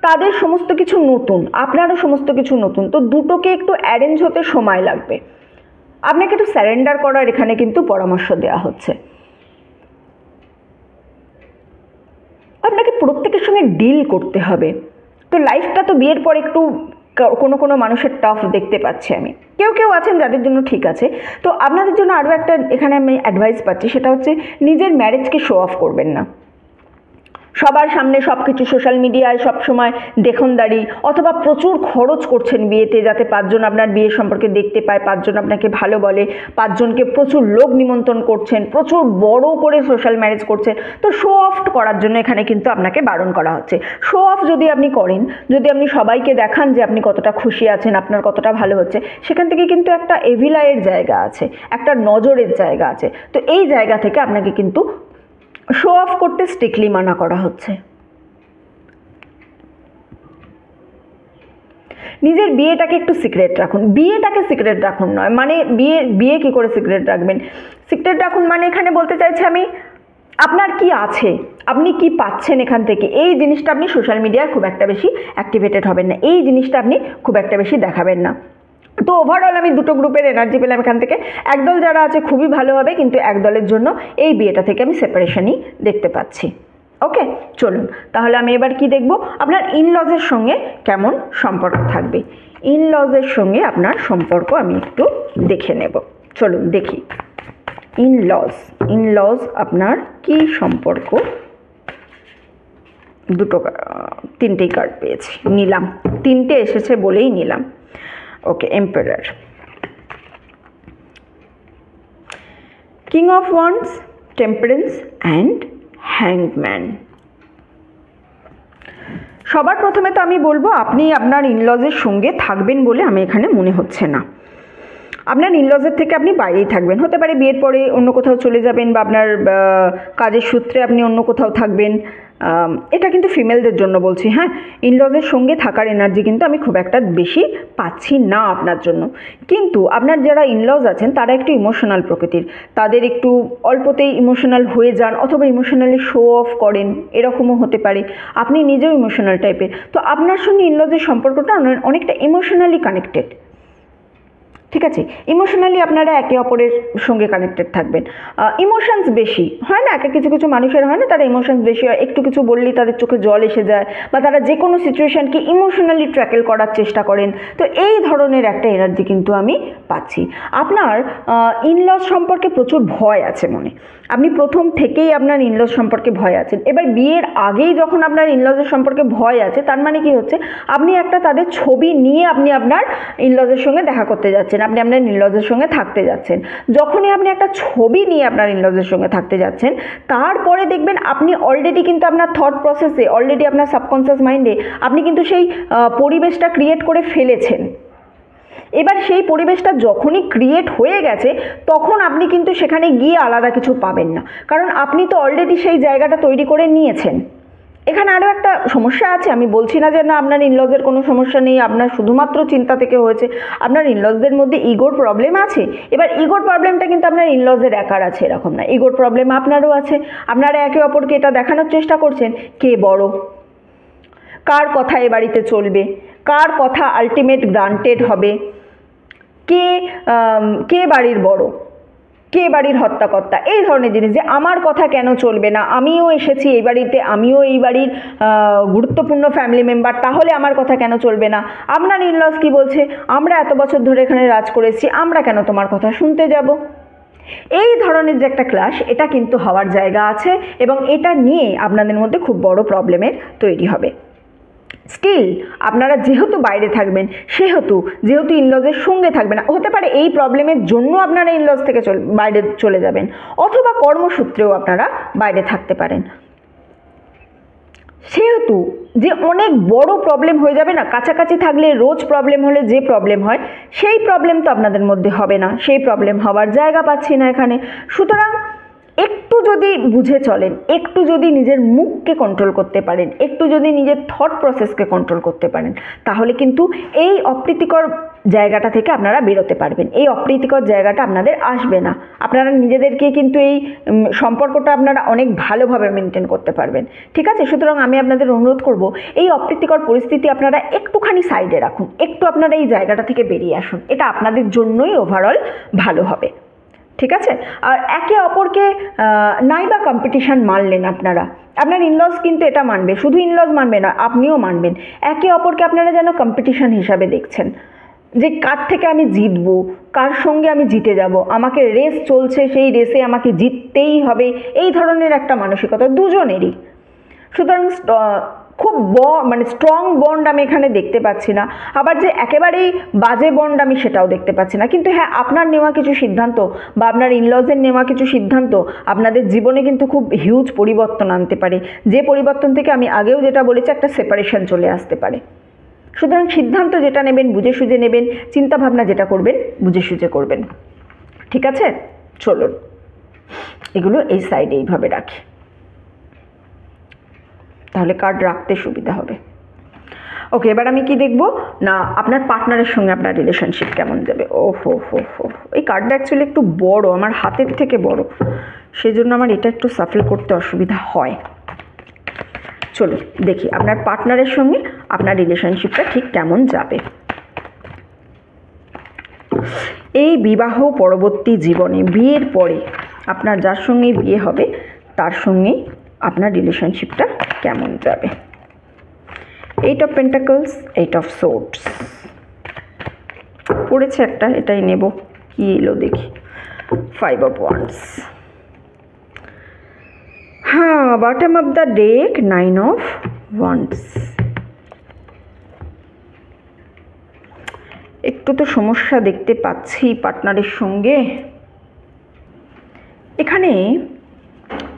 তাদের সমস্ত কিছু নতুন, আপনারও সমস্ত কিছু নতুন। তো দুটোকে একটু অ্যারেঞ্জ হতে সময় লাগবে। আপনাকে একটু স্যারেন্ডার করার এখানে কিন্তু পরামর্শ দেওয়া হচ্ছে। আপনাকে প্রত্যেকের সঙ্গে ডিল করতে হবে। তো লাইফটা তো বিয়ের পর একটু কোনো মানুষের টাফ দেখতে পাচ্ছি আমি। কেউ কেউ আছেন যাদের জন্য ঠিক আছে। তো আপনাদের জন্য আরও একটা এখানে আমি অ্যাডভাইস পাচ্ছি, সেটা হচ্ছে নিজের ম্যারেজকে শো অফ করবেন না। সবার সামনে সব কিছু সোশ্যাল মিডিয়ায় সবসময় দেখনদারি, অথবা প্রচুর খরচ করছেন বিয়েতে যাতে 5 জন আপনার বিয়ের সম্পর্কে দেখতে পায়, 5 জন আপনাকে ভালো বলে, 5 জনকে প্রচুর লোক নিমন্ত্রণ করছেন, প্রচুর বড় করে সোশ্যাল ম্যারেজ করছেন। তো শো অফ করার জন্য এখানে কিন্তু আপনাকে বারণ করা হচ্ছে। শো অফ যদি আপনি করেন, যদি আপনি সবাইকে দেখান যে আপনি কতটা খুশি আছেন, আপনার কতটা ভালো হচ্ছে, সেখান থেকে কিন্তু একটা এভিলাইয়ের জায়গা আছে, একটা নজরের জায়গা আছে। তো এই জায়গা থেকে আপনাকে কিন্তু শো অফ করতে স্ট্রিক্টলি মানা করা হচ্ছে। নিজের বিয়েটাকে একটু সিক্রেট রাখুন। বিয়েটাকে সিক্রেট রাখুন নয়, মানে বিয়ে কি করে সিক্রেট রাখবেন? সিক্রেট রাখুন মানে এখানে বলতে চাইছি আমি, আপনার কি আছে, আপনি কি পাচ্ছেন এখান থেকে, এই জিনিসটা আপনি সোশ্যাল মিডিয়ায় খুব একটা বেশি অ্যাক্টিভেটেড হবেন না, এই জিনিসটা আপনি খুব একটা বেশি দেখাবেন না। তো ওভারঅল আমি দুটো গ্রুপের এনার্জি পেলাম এখান থেকে। একদল যারা আছে খুবই ভালো হবে, কিন্তু একদলের জন্য এই বিয়েটা থেকে আমি সেপারেশনই দেখতে পাচ্ছি। ওকে, চলুন তাহলে আমি এবার কি দেখব, আপনার ইনলজের সঙ্গে কেমন সম্পর্ক থাকবে। ইনলজের সঙ্গে আপনার সম্পর্ক আমি একটু দেখে নেব। চলুন দেখি ইনলজ আপনার কি সম্পর্ক। তিনটেই কার্ড পেয়েছি, নিলাম, তিনটে এসেছে বলেই নিলাম। Okay, emperor, king of wands, temperance and হ্যাংম্যান। সবার প্রথমে তো আমি বলবো আপনি আপনার ইনলজের সঙ্গে থাকবেন বলে আমি এখানে মনে হচ্ছে না। আপনার ইনলজের থেকে আপনি বাইরেই থাকবেন। হতে পারে বিয়ের পরে অন্য কোথাও চলে যাবেন, বা আপনার কাজের সূত্রে আপনি অন্য কোথাও থাকবেন। এটা কিন্তু ফিমেলদের জন্য বলছি, হ্যাঁ। ইনলজের সঙ্গে থাকার এনার্জি কিন্তু আমি খুব একটা বেশি পাচ্ছি না আপনার জন্য। কিন্তু আপনার যারা ইনলজ আছেন তারা একটু ইমোশনাল প্রকৃতির, তাদের একটু অল্পতেই ইমোশনাল হয়ে যান, অথবা ইমোশনালি শো অফ করেন, এরকমও হতে পারে। আপনি নিজেও ইমোশনাল টাইপের। তো আপনার সঙ্গে ইনলজের সম্পর্কটা অনেকটা ইমোশনালি কানেক্টেড, ঠিক আছে। ইমোশনালি আপনারা একে অপরের সঙ্গে কানেক্টেড থাকবেন। ইমোশনস বেশি হয় না, কিছু কিছু মানুষের হয় না, তারা ইমোশনস বেশি হয়, একটু কিছু বললেই তাদের চোখে জল এসে যায়, বা তারা যে কোনো সিচুয়েশানকে ইমোশনালি ট্র্যাকেল করার চেষ্টা করেন। তো এই ধরনের একটা এনার্জি কিন্তু আমি পাচ্ছি। আপনার ইনলস সম্পর্কে প্রচুর ভয় আছে মনে, আপনি প্রথম থেকেই আপনার ইনলস সম্পর্কে ভয় আছেন। এবার বিয়ের আগেই যখন আপনার ইনলসের সম্পর্কে ভয় আছে, তার মানে কি হচ্ছে, আপনি একটা তাদের ছবি নিয়ে আপনি আপনার ইনলসের সঙ্গে দেখা করতে যাচ্ছেন, আপনি আপনার ইনলসের সঙ্গে থাকতে যাচ্ছেন। যখনই আপনি একটা ছবি নিয়ে আপনার ইনলসের সঙ্গে থাকতে যাচ্ছেন, তারপরে দেখবেন আপনি অলরেডি কিন্তু আপনার থট প্রসেসে, অলরেডি আপনার সাবকনসিয়াস মাইন্ডে আপনি কিন্তু সেই পরিবেশটা ক্রিয়েট করে ফেলেছেন। এবার সেই পরিবেশটা যখনই ক্রিয়েট হয়ে গেছে, তখন আপনি কিন্তু সেখানে গিয়ে আলাদা কিছু পাবেন না, কারণ আপনি তো অলরেডি সেই জায়গাটা তৈরি করে নিয়েছেন। এখানে আরও একটা সমস্যা আছে, আমি বলছি না যে না আপনার ইনলসের কোনো সমস্যা নেই, আপনার শুধুমাত্র চিন্তা থেকে হয়েছে, আপনার ইনলসদের মধ্যে ইগোর প্রবলেম আছে। এবার ইগোর প্রবলেমটা কিন্তু আপনার ইনলসের একার আছে এরকম না, ইগোর প্রবলেম আপনারও আছে। আপনারা একে অপরকে এটা দেখানোর চেষ্টা করছেন কে বড়, কার কথা এ বাড়িতে চলবে, কার কথা আলটিমেট গ্রান্টেড হবে, কে বাড়ির বড়, কে বাড়ির হত্যাকর্তা, এই ধরনের জিনিস, যে আমার কথা কেন চলবে না, আমিও এসেছি এই বাড়িতে, আমিও এই বাড়ির গুরুত্বপূর্ণ ফ্যামিলি মেম্বার, তাহলে আমার কথা কেন চলবে না। আপনার ইনলস কি বলছে, আমরা এত বছর ধরে এখানে রাজ করেছি, আমরা কেন তোমার কথা শুনতে যাব। এই ধরনের যে একটা ক্লাশ, এটা কিন্তু হওয়ার জায়গা আছে, এবং এটা নিয়ে আপনাদের মধ্যে খুব বড় প্রবলেমের তৈরি হবে। স্টিল আপনারা যেহেতু বাইরে থাকবেন, যেহেতু ইনলসের সঙ্গে থাকবেন না, হতে পারে এই প্রবলেমের জন্য আপনারা ইনলস থেকে বাইরে চলে যাবেন, অথবা কর্মসূত্রেও আপনারা বাইরে থাকতে পারেন। সেহেতু যে অনেক বড় প্রবলেম হয়ে যাবে না, কাছাকাছি থাকলে রোজ প্রবলেম হলে যে প্রবলেম হয়, সেই প্রবলেম তো আপনাদের মধ্যে হবে না, সেই প্রবলেম হওয়ার জায়গা পাচ্ছি না এখানে। সুতরাং একটু যদি বুঝে চলেন, একটু যদি নিজের মুখকে কন্ট্রোল করতে পারেন, একটু যদি নিজের থট প্রসেসকে কন্ট্রোল করতে পারেন, তাহলে কিন্তু এই অপ্রীতিকর জায়গাটা থেকে আপনারা বেরোতে পারবেন, এই অপ্রীতিকর জায়গাটা আপনাদের আসবে না। আপনারা নিজেদেরকে কিন্তু এই সম্পর্কটা আপনারা অনেক ভালোভাবে মেনটেন করতে পারবেন। ঠিক আছে, সুতরাং আমি আপনাদের অনুরোধ করব, এই অপ্রীতিকর পরিস্থিতি আপনারা একটুখানি সাইডে রাখুন, একটু আপনারা এই জায়গাটা থেকে বেরিয়ে আসুন, এটা আপনাদের জন্যই ওভারঅল ভালো হবে। ঠিক আছে, আর একে অপরকে নাইবা কম্পিটিশান মানলেন আপনার ইনলস কিন্তু এটা মানবে, শুধু ইনলস মানবে না, আপনিও মানবেন। একে অপরকে আপনারা যেন কম্পিটিশান হিসাবে দেখছেন, যে কার থেকে আমি জিতবো, কার সঙ্গে আমি জিতে যাব, আমাকে রেস চলছে, সেই রেসে আমাকে জিততেই হবে, এই ধরনের একটা মানসিকতা দুজনেরই। সুতরাং খুব স্ট্রং বন্ড আমি এখানে দেখতে পাচ্ছি না, আবার যে একেবারেই বাজে বন্ড আমি সেটাও দেখতে পাচ্ছি না। কিন্তু হ্যাঁ, আপনার নেওয়া কিছু সিদ্ধান্ত বা আপনার ইনলসের নেওয়া কিছু সিদ্ধান্ত আপনাদের জীবনে কিন্তু খুব হিউজ পরিবর্তন আনতে পারে, যে পরিবর্তন থেকে আমি আগেও যেটা বলেছি, একটা সেপারেশন চলে আসতে পারে। সুতরাং সিদ্ধান্ত যেটা নেবেন বুঝে সুঝে নেবেন, চিন্তাভাবনা যেটা করবেন বুঝে সুঝে করবেন। ঠিক আছে, চলুন এগুলো এই সাইডে এইভাবে রাখি, তাহলে কার্ড রাখতে সুবিধা হবে। ওকে, এবার আমি কি দেখব না, আপনার পার্টনারের সঙ্গে আপনার রিলেশনশিপ কেমন যাবে। ও হো হো হো, এই কার্ডটা অ্যাকচুয়ালি একটু বড়, আমার হাতের থেকে বড়, সেজন্য আমার এটা একটু সাফল করতে অসুবিধা হয়। চলুন দেখি আপনার পার্টনারের সঙ্গে আপনার রিলেশনশিপটা ঠিক কেমন যাবে। এই বিবাহ পরবর্তী জীবনে, বিয়ের পরে আপনার যার সঙ্গে বিয়ে হবে তার সঙ্গেই আপনার রিলেশনশিপটা কেমন যাবে। 8 of Pentacles, 8 of Swords পড়েছে একটা, এটাই নেব, কি এলো দেখি। 5 of Wands, হ্যাঁ, bottom of the day 9 of Wands। একটু তো সমস্যা দেখতে পাচ্ছি পার্টনারের সঙ্গে। এখানে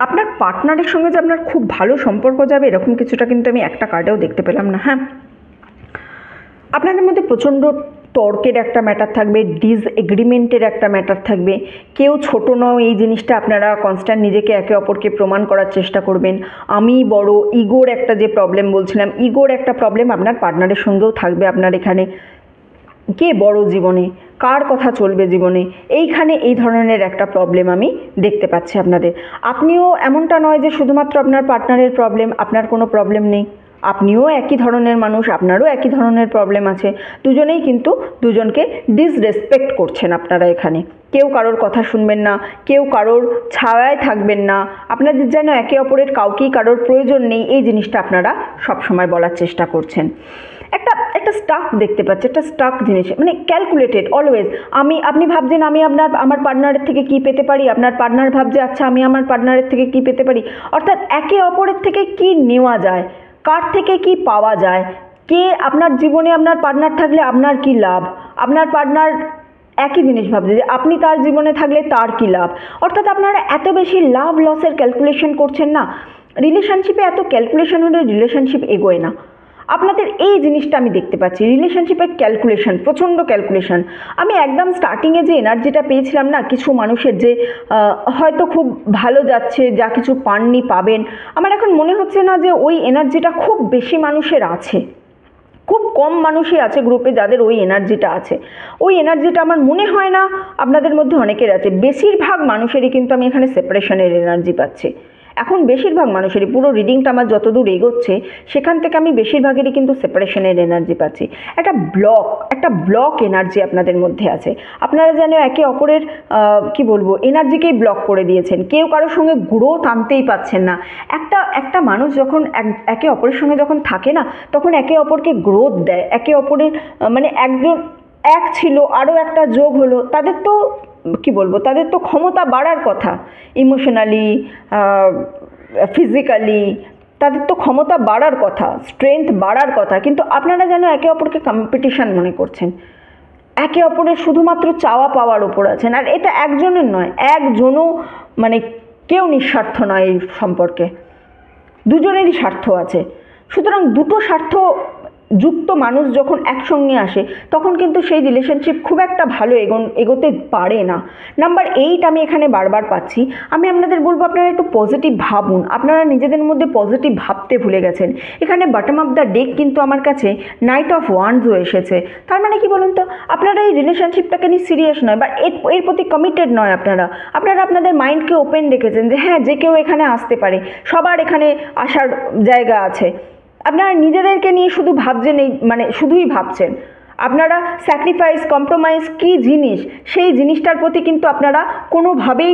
আপনার পার্টনারের সঙ্গে যে আপনার খুব ভালো সম্পর্ক যাবে এরকম কিছুটা কিন্তু আমি একটা কার্ডেও দেখতে পেলাম না। হ্যাঁ, আপনাদের মধ্যে প্রচণ্ড তর্কের একটা ম্যাটার থাকবে, ডিসএগ্রিমেন্টের একটা ম্যাটার থাকবে, কেউ ছোট নয় এই জিনিসটা আপনারা কনস্ট্যান্ট নিজেকে একে অপরকে প্রমাণ করার চেষ্টা করবেন। আমি বড়, ইগোর একটা যে প্রবলেম বলছিলাম, ইগোর একটা প্রবলেম আপনার পার্টনারের সঙ্গেও থাকবে। আপনার এখানে কে বড় জীবনে, কার কথা চলবে জীবনে, এইখানে এই ধরনের একটা প্রবলেম আমি দেখতে পাচ্ছি আপনাদের। আপনিও এমনটা নয় যে শুধুমাত্র আপনার পার্টনারের প্রবলেম, আপনার কোনো প্রবলেম নেই, আপনিও একই ধরনের মানুষ, আপনারও একই ধরনের প্রবলেম আছে, দুজনেই কিন্তু দুজনকে ডিসরেসপেক্ট করছেন আপনারা এখানে। কেউ কারোর কথা শুনবেন না, কেউ কারোর ছায়ায় থাকবেন না, আপনাদের যেন একে অপরের কাউকেই কারোর প্রয়োজন নেই এই জিনিসটা আপনারা সবসময় বলার চেষ্টা করছেন। একটা স্টাক দেখতে পাচ্ছি, একটা স্টাক জিনিস, মানে ক্যালকুলেটেড অলওয়েজ। আপনি ভাবছেন আমি আমার পার্টনারের থেকে কি পেতে পারি, আপনার পার্টনার ভাবছে আচ্ছা আমি আমার পার্টনারের থেকে কি পেতে পারি, অর্থাৎ একে অপরের থেকে কি নেওয়া যায়, কার থেকে কি পাওয়া যায়, কে আপনার জীবনে আপনার পার্টনার থাকলে আপনার কি লাভ, আপনার পার্টনার একই জিনিস ভাবছে যে আপনি তার জীবনে থাকলে তার কী লাভ, অর্থাৎ আপনারা এত বেশি লাভ লসের ক্যালকুলেশন করছেন না, রিলেশনশিপে এত ক্যালকুলেশন হলে রিলেশনশিপ এগোয় না। আপনাদের এই জিনিসটা আমি দেখতে পাচ্ছি, রিলেশনশিপের ক্যালকুলেশন, প্রচণ্ড ক্যালকুলেশন। আমি একদম স্টার্টিংয়ে যে এনার্জিটা পেয়েছিলাম না কিছু মানুষের, যে হয়তো খুব ভালো যাচ্ছে, যা কিছু পাননি পাবেন, আমার এখন মনে হচ্ছে না যে ওই এনার্জিটা খুব বেশি মানুষের আছে। খুব কম মানুষই আছে গ্রুপে যাদের ওই এনার্জিটা আছে। ওই এনার্জিটা আমার মনে হয় না আপনাদের মধ্যে অনেকের আছে। বেশিরভাগ মানুষেরই কিন্তু আমি এখানে সেপারেশনের এনার্জি পাচ্ছি। এখন বেশিরভাগ মানুষেরই, পুরো রিডিংটা আমার যতদূর এগোচ্ছে সেখান থেকে আমি বেশিরভাগেরই কিন্তু সেপারেশনের এনার্জি পাচ্ছি। একটা ব্লক এনার্জি আপনাদের মধ্যে আছে। আপনারা যেন একে অপরের কি বলবো এনার্জিকেই ব্লক করে দিয়েছেন। কেউ কারোর সঙ্গে গ্রোথ আনতেই পাচ্ছেন না। একটা মানুষ যখন একে অপরের সঙ্গে যখন থাকে না, তখন একে অপরকে গ্রোথ দেয়, একে অপরের মানে একজন এক ছিল আরও একটা যোগ হলো, তাদের তো কি বলবো, তাদের তো ক্ষমতা বাড়ার কথা, ইমোশনালি ফিজিক্যালি তাদের তো ক্ষমতা বাড়ার কথা, স্ট্রেংথ বাড়ার কথা, কিন্তু আপনারা যেন একে অপরকে কম্পিটিশন মনে করছেন, একে অপরের শুধুমাত্র চাওয়া পাওয়ার ওপর আছেন। আর এটা একজনের নয়, একজনও মানে কেউ নিঃস্বার্থ নয় এই সম্পর্কে, দুজনেরই স্বার্থ আছে। সুতরাং দুটো স্বার্থ যুক্ত মানুষ যখন একসঙ্গে আসে তখন কিন্তু সেই রিলেশনশিপ খুব একটা ভালো এগোতে পারে না। নাম্বার 8 আমি এখানে বারবার পাচ্ছি। আমি আপনাদের বলবো আপনারা একটু পজিটিভ ভাবুন। আপনারা নিজেদের মধ্যে পজিটিভ ভাবতে ভুলে গেছেন। এখানে বটম অফ দ্য ডেক কিন্তু আমার কাছে নাইট অফ ওয়ান্ডসও এসেছে। তার মানে কি বলুন তো, আপনারা এই রিলেশনশিপটাকে নিয়ে সিরিয়াস নয় বা এর প্রতি কমিটেড নয়। আপনারা আপনাদের মাইন্ডকে ওপেন রেখেছেন যে হ্যাঁ যে কেউ এখানে আসতে পারে, সবার এখানে আসার জায়গা আছে। আপনারা নিজেদেরকে নিয়ে শুধু ভাবছেন, মানে শুধুই ভাবছেন। আপনারা স্যাক্রিফাইস কম্প্রোমাইজ কী জিনিস, সেই জিনিসটার প্রতি কিন্তু আপনারা কোনোভাবেই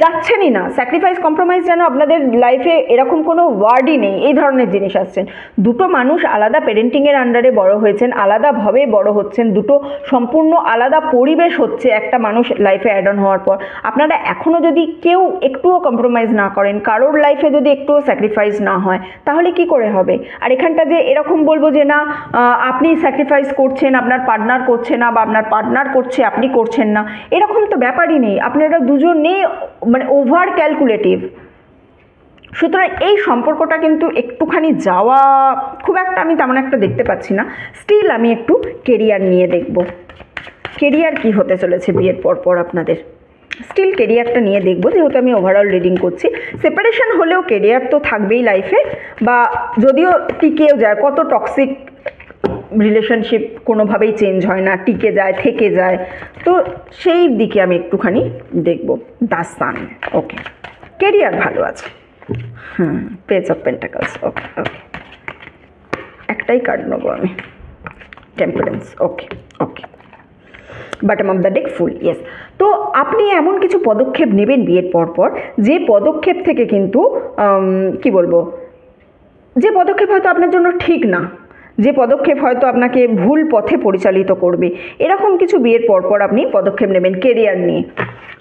যাচ্ছেনই না। স্যাক্রিফাইস কম্প্রোমাইজ যেন আপনাদের লাইফে এরকম কোনো ওয়ার্ডই নেই, এই ধরনের জিনিস আসছেন। দুটো মানুষ আলাদা পেরেন্টিংয়ের আন্ডারে বড় হয়েছেন, আলাদাভাবে বড় হচ্ছেন, দুটো সম্পূর্ণ আলাদা পরিবেশ হচ্ছে একটা মানুষ লাইফে অ্যাড অন হওয়ার পর। আপনারা এখনও যদি কেউ একটুও কম্প্রোমাইজ না করেন, কারোর লাইফে যদি একটুও স্যাক্রিফাইস না হয়, তাহলে কি করে হবে? আর এখানটা যে এরকম বলবো যে না আপনি স্যাক্রিফাইস করছেন, আপনার পার্টনার করছে না, বা আপনার পার্টনার করছে আপনি করছেন না, এরকম তো ব্যাপারই নেই। আপনারা দুজনেই মানে ওভার ক্যালকুলেটিভ। সুতরাং এই সম্পর্কটা কিন্তু একটুখানি যাওয়া খুব একটা আমি তেমন একটা দেখতে পাচ্ছি না। স্টিল আমি একটু কেরিয়ার নিয়ে দেখব, কেরিয়ার কি হতে চলেছে বিয়ের পর আপনাদের। স্টিল কেরিয়ারটা নিয়ে দেখব, যেহেতু আমি ওভারঅল রিডিং করছি। সেপারেশন হলেও কেরিয়ার তো থাকবেই লাইফে, বা যদিও টিকেও যায়, কত টক্সিক রিলেশনশিপ কোনোভাবেই চেঞ্জ হয় না, টিকে যায়, থেকে যায়। তো সেই দিকে আমি একটুখানি দেখব। দ্য সান, ওকে, কেরিয়ার ভালো আছে। পেজ অফ পেন্টাকলস, ওকে ওকে, একটাই কার্ড নেবো আমি, temperance, okay okay, bottom of the day full, yes. তো আপনি এমন কিছু পদক্ষেপ নেবেন বিয়ের পর যে পদক্ষেপ থেকে কিন্তু কি বলবো, যে পদক্ষেপ হয়তো আপনার জন্য ঠিক না, যে পদক্ষেপ হয়তো আপনাকে ভুল পথে পরিচালিত করবে, এরকম কিছু বিয়ের পর আপনি পদক্ষেপ নেবেন কেরিয়ার নিয়ে।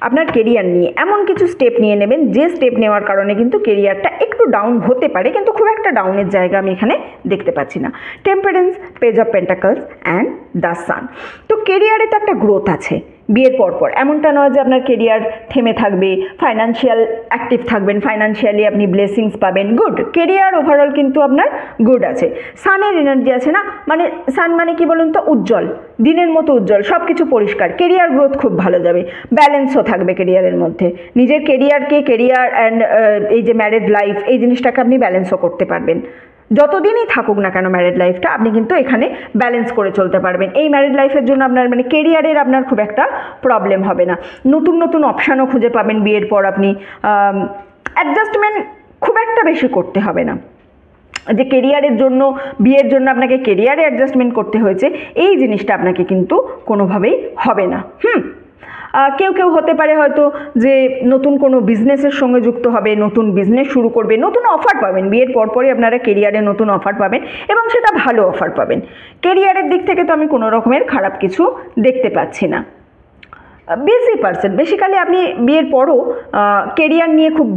আপনার কেরিয়ার নিয়ে এমন কিছু স্টেপ নিয়ে নেবেন যে স্টেপ নেওয়ার কারণে কিন্তু কেরিয়ারটা একটু ডাউন হতে পারে, কিন্তু খুব একটা ডাউনের জায়গা আমি এখানে দেখতে পাচ্ছি না। Temperance, page of pentacles and the sun. তো কেরিয়ারে তো একটা গ্রোথ আছে বিয়ের পর। এমনটা নয় যে আপনার কেরিয়ার থেমে থাকবে, ফাইন্যান্সিয়াল অ্যাক্টিভ থাকবেন, ফাইন্যান্সিয়ালি আপনি ব্লেসিংস পাবেন, গুড। কেরিয়ার ওভারঅল কিন্তু আপনার গুড আছে। সানের এনার্জি আছে না, মানে সান মানে কি বলুন তো, উজ্জ্বল, দিনের মতো উজ্জ্বল, সব কিছু পরিষ্কার। কেরিয়ার গ্রোথ খুব ভালো যাবে, ব্যালেন্সও থাকবে কেরিয়ারের মধ্যে। নিজের কেরিয়ার অ্যান্ড এই যে ম্যারিড লাইফ, এই জিনিসটাকে আপনি ব্যালেন্সও করতে পারবেন। যতদিনই থাকুক না কেন ম্যারিড লাইফটা, আপনি কিন্তু এখানে ব্যালেন্স করে চলতে পারবেন। এই ম্যারিড লাইফের জন্য আপনার মানে কেরিয়ারের আপনার খুব একটা প্রবলেম হবে না। নতুন অপশানও খুঁজে পাবেন বিয়ের পর। আপনি অ্যাডজাস্টমেন্ট খুব একটা বেশি করতে হবে না। যে কেরিয়ারের জন্য, বিয়ের জন্য আপনাকে কেরিয়ারে অ্যাডজাস্টমেন্ট করতে হয়েছে, এই জিনিসটা আপনাকে কিন্তু কোনোভাবেই হবে না। কেউ কেউ হতে পারে হয়তো যে নতুন কোনো বিজনেসের সঙ্গে যুক্ত হবে, নতুন বিজনেস শুরু করবে, নতুন অফার পাবেন, বিয়ের পরপরই আপনারা কেরিয়ারে নতুন অফার পাবেন এবং সেটা ভালো অফার পাবেন। কেরিয়ারের দিক থেকে তো আমি কোনো রকমের খারাপ কিছু দেখতে পাচ্ছি না। বিজি পার্সন, বেসিক্যালি আপনি বিয়ের পরও কেরিয়ার নিয়ে খুব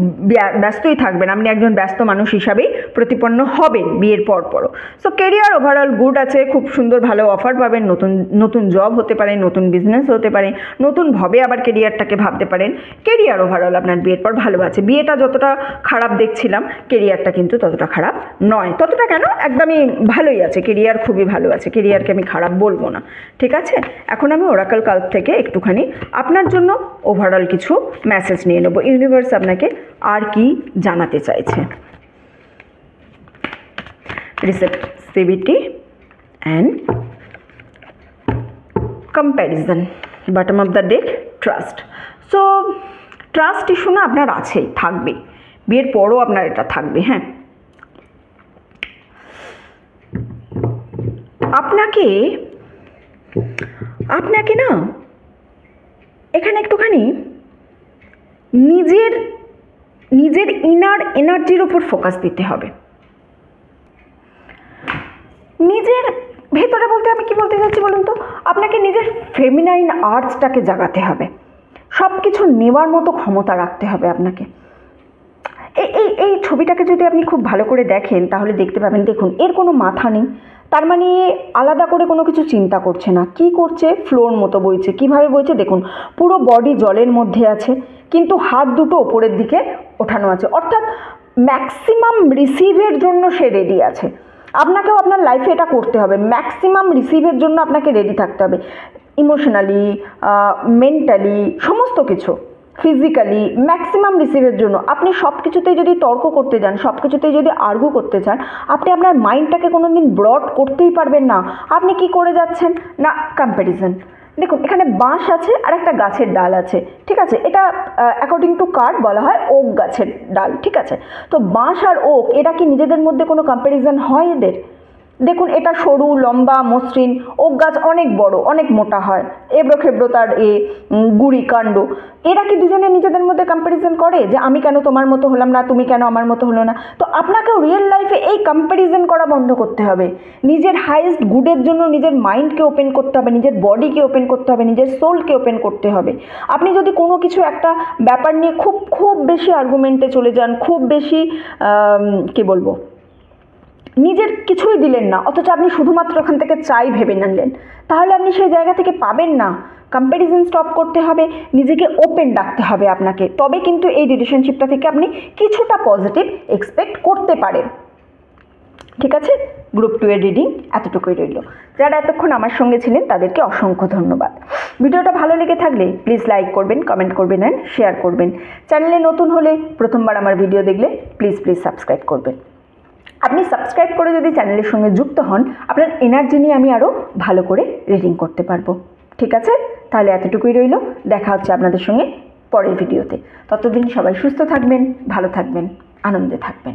ব্যস্তই থাকবেন, আপনি একজন ব্যস্ত মানুষ হিসাবেই প্রতিপন্ন হবেন বিয়ের পরও। সো কেরিয়ার ওভারঅল গুড আছে, খুব সুন্দর ভালো অফার পাবেন, নতুন নতুন জব হতে পারে, নতুন বিজনেস হতে পারে, নতুনভাবে আবার কেরিয়ারটাকে ভাবতে পারেন। কেরিয়ার ওভারঅল আপনার বিয়ের পর ভালো আছে। বিয়েটা যতটা খারাপ দেখছিলাম, কেরিয়ারটা কিন্তু ততটা খারাপ নয়। ততটা কেন, একদমই ভালোই আছে, কেরিয়ার খুবই ভালো আছে, কেরিয়ারকে আমি খারাপ বলবো না। ঠিক আছে, এখন আমি ওরাকল কার্ড থেকে একটুখানি আপনার জন্য ওভারঅল কিছু মেসেজ নিয়ে নেব, ইউনিভার্স আপনাকে আর কি জানাতে চাইছে। Receptivity and comparison, bottom of the deck trust. So trust issue না আপনার আছেই, থাকবে, বিয়ের পরও আপনার এটা থাকবে। হ্যাঁ, আপনাকে না এখানে একটুখানি নিজের ইনার এনার্জির ওপর ফোকাস দিতে হবে। নিজের ভেতরে বলতে আমি কি বলতে চাচ্ছি বলুন তো, আপনাকে নিজের ফেমিনাইন আর্টসটাকে জাগাতে হবে, সব কিছু নেওয়ার মতো ক্ষমতা রাখতে হবে আপনাকে। এই ছবিটাকে যদি আপনি খুব ভালো করে দেখেন তাহলে দেখতে পাবেন, দেখুন এর কোনো মাথা নেই, তার মানে আলাদা করে কোনো কিছু চিন্তা করছে না। কি করছে, ফ্লোর মতো বইছে। কিভাবে বইছে দেখুন, পুরো বডি জলের মধ্যে আছে, কিন্তু হাত দুটো ওপরের দিকে ওঠানো আছে, অর্থাৎ ম্যাক্সিমাম রিসিভের জন্য সে রেডি আছে। আপনাকেও আপনার লাইফে এটা করতে হবে, ম্যাক্সিমাম রিসিভের জন্য আপনাকে রেডি থাকতে হবে, ইমোশনালি, মেন্টালি, সমস্ত কিছু, ফিজিক্যালি ম্যাক্সিমাম রিসিভের জন্য। আপনি সব কিছুতেই যদি তর্ক করতে যান, সব কিছুতেই যদি আর্গু করতে চান, আপনি আপনার মাইন্ডটাকে কোনো দিন ব্রড করতেই পারবেন না। আপনি কি করে যাচ্ছেন না, কম্প্যারিজন। দেখুন এখানে বাঁশ আছে আর একটা গাছের ডাল আছে, ঠিক আছে, এটা অ্যাকর্ডিং টু কার্ড বলা হয় ওক গাছের ডাল, ঠিক আছে। তো বাঁশ আর ওক, এটা কি নিজেদের মধ্যে কোনো কম্প্যারিজন হয় এদের? দেখুন এটা সরু, লম্বা, মসৃণ, ওক গাছ অনেক বড়, অনেক মোটা হয়, এবড়ো খেবড়ো তার গুড়ি কাণ্ড। এরা কি দুজনে নিজেদের মধ্যে কম্প্যারিজন করে যে আমি কেন তোমার মতো হলাম না, তুমি কেন আমার মতো হলো না? তো আপনাকেও রিয়েল লাইফে এই কম্প্যারিজন করা বন্ধ করতে হবে। নিজের হাইয়েস্ট গুডের জন্য নিজের মাইন্ডকে ওপেন করতে হবে, নিজের বডিকে ওপেন করতে হবে, নিজের সোলকে ওপেন করতে হবে। আপনি যদি কোনো কিছু একটা ব্যাপার নিয়ে খুব বেশি আর্গুমেন্টে চলে যান, খুব বেশি কি বলবো, নিজের কিছুই দিলেন না, অথচ আপনি শুধুমাত্র ওখান থেকে চাই ভেবে নিলেন, তাহলে আপনি সেই জায়গা থেকে পাবেন না। কম্প্যারিজন স্টপ করতে হবে, নিজেকে ওপেন রাখতে হবে আপনাকে, তবে কিন্তু এই রিলেশনশিপটা থেকে আপনি কিছুটা পজিটিভ এক্সপেক্ট করতে পারেন। ঠিক আছে, গ্রুপ 2 এর রিডিং এতটুকুই রইল। যারা এতক্ষণ আমার সঙ্গে ছিলেন তাদেরকে অসংখ্য ধন্যবাদ। ভিডিওটা ভালো লেগে থাকলে প্লিজ লাইক করবেন, কমেন্ট করবেন অ্যান্ড শেয়ার করবেন। চ্যানেলে নতুন হলে, প্রথমবার আমার ভিডিও দেখলে প্লিজ সাবস্ক্রাইব করবেন। আপনি সাবস্ক্রাইব করে যদি চ্যানেলের সঙ্গে যুক্ত হন, আপনার এনার্জি নিয়ে আমি আরও ভালো করে রিডিং করতে পারবো। ঠিক আছে, তাহলে এতটুকুই রইল। দেখা হচ্ছে আপনাদের সঙ্গে পরের ভিডিওতে। ততদিন সবাই সুস্থ থাকবেন, ভালো থাকবেন, আনন্দে থাকবেন।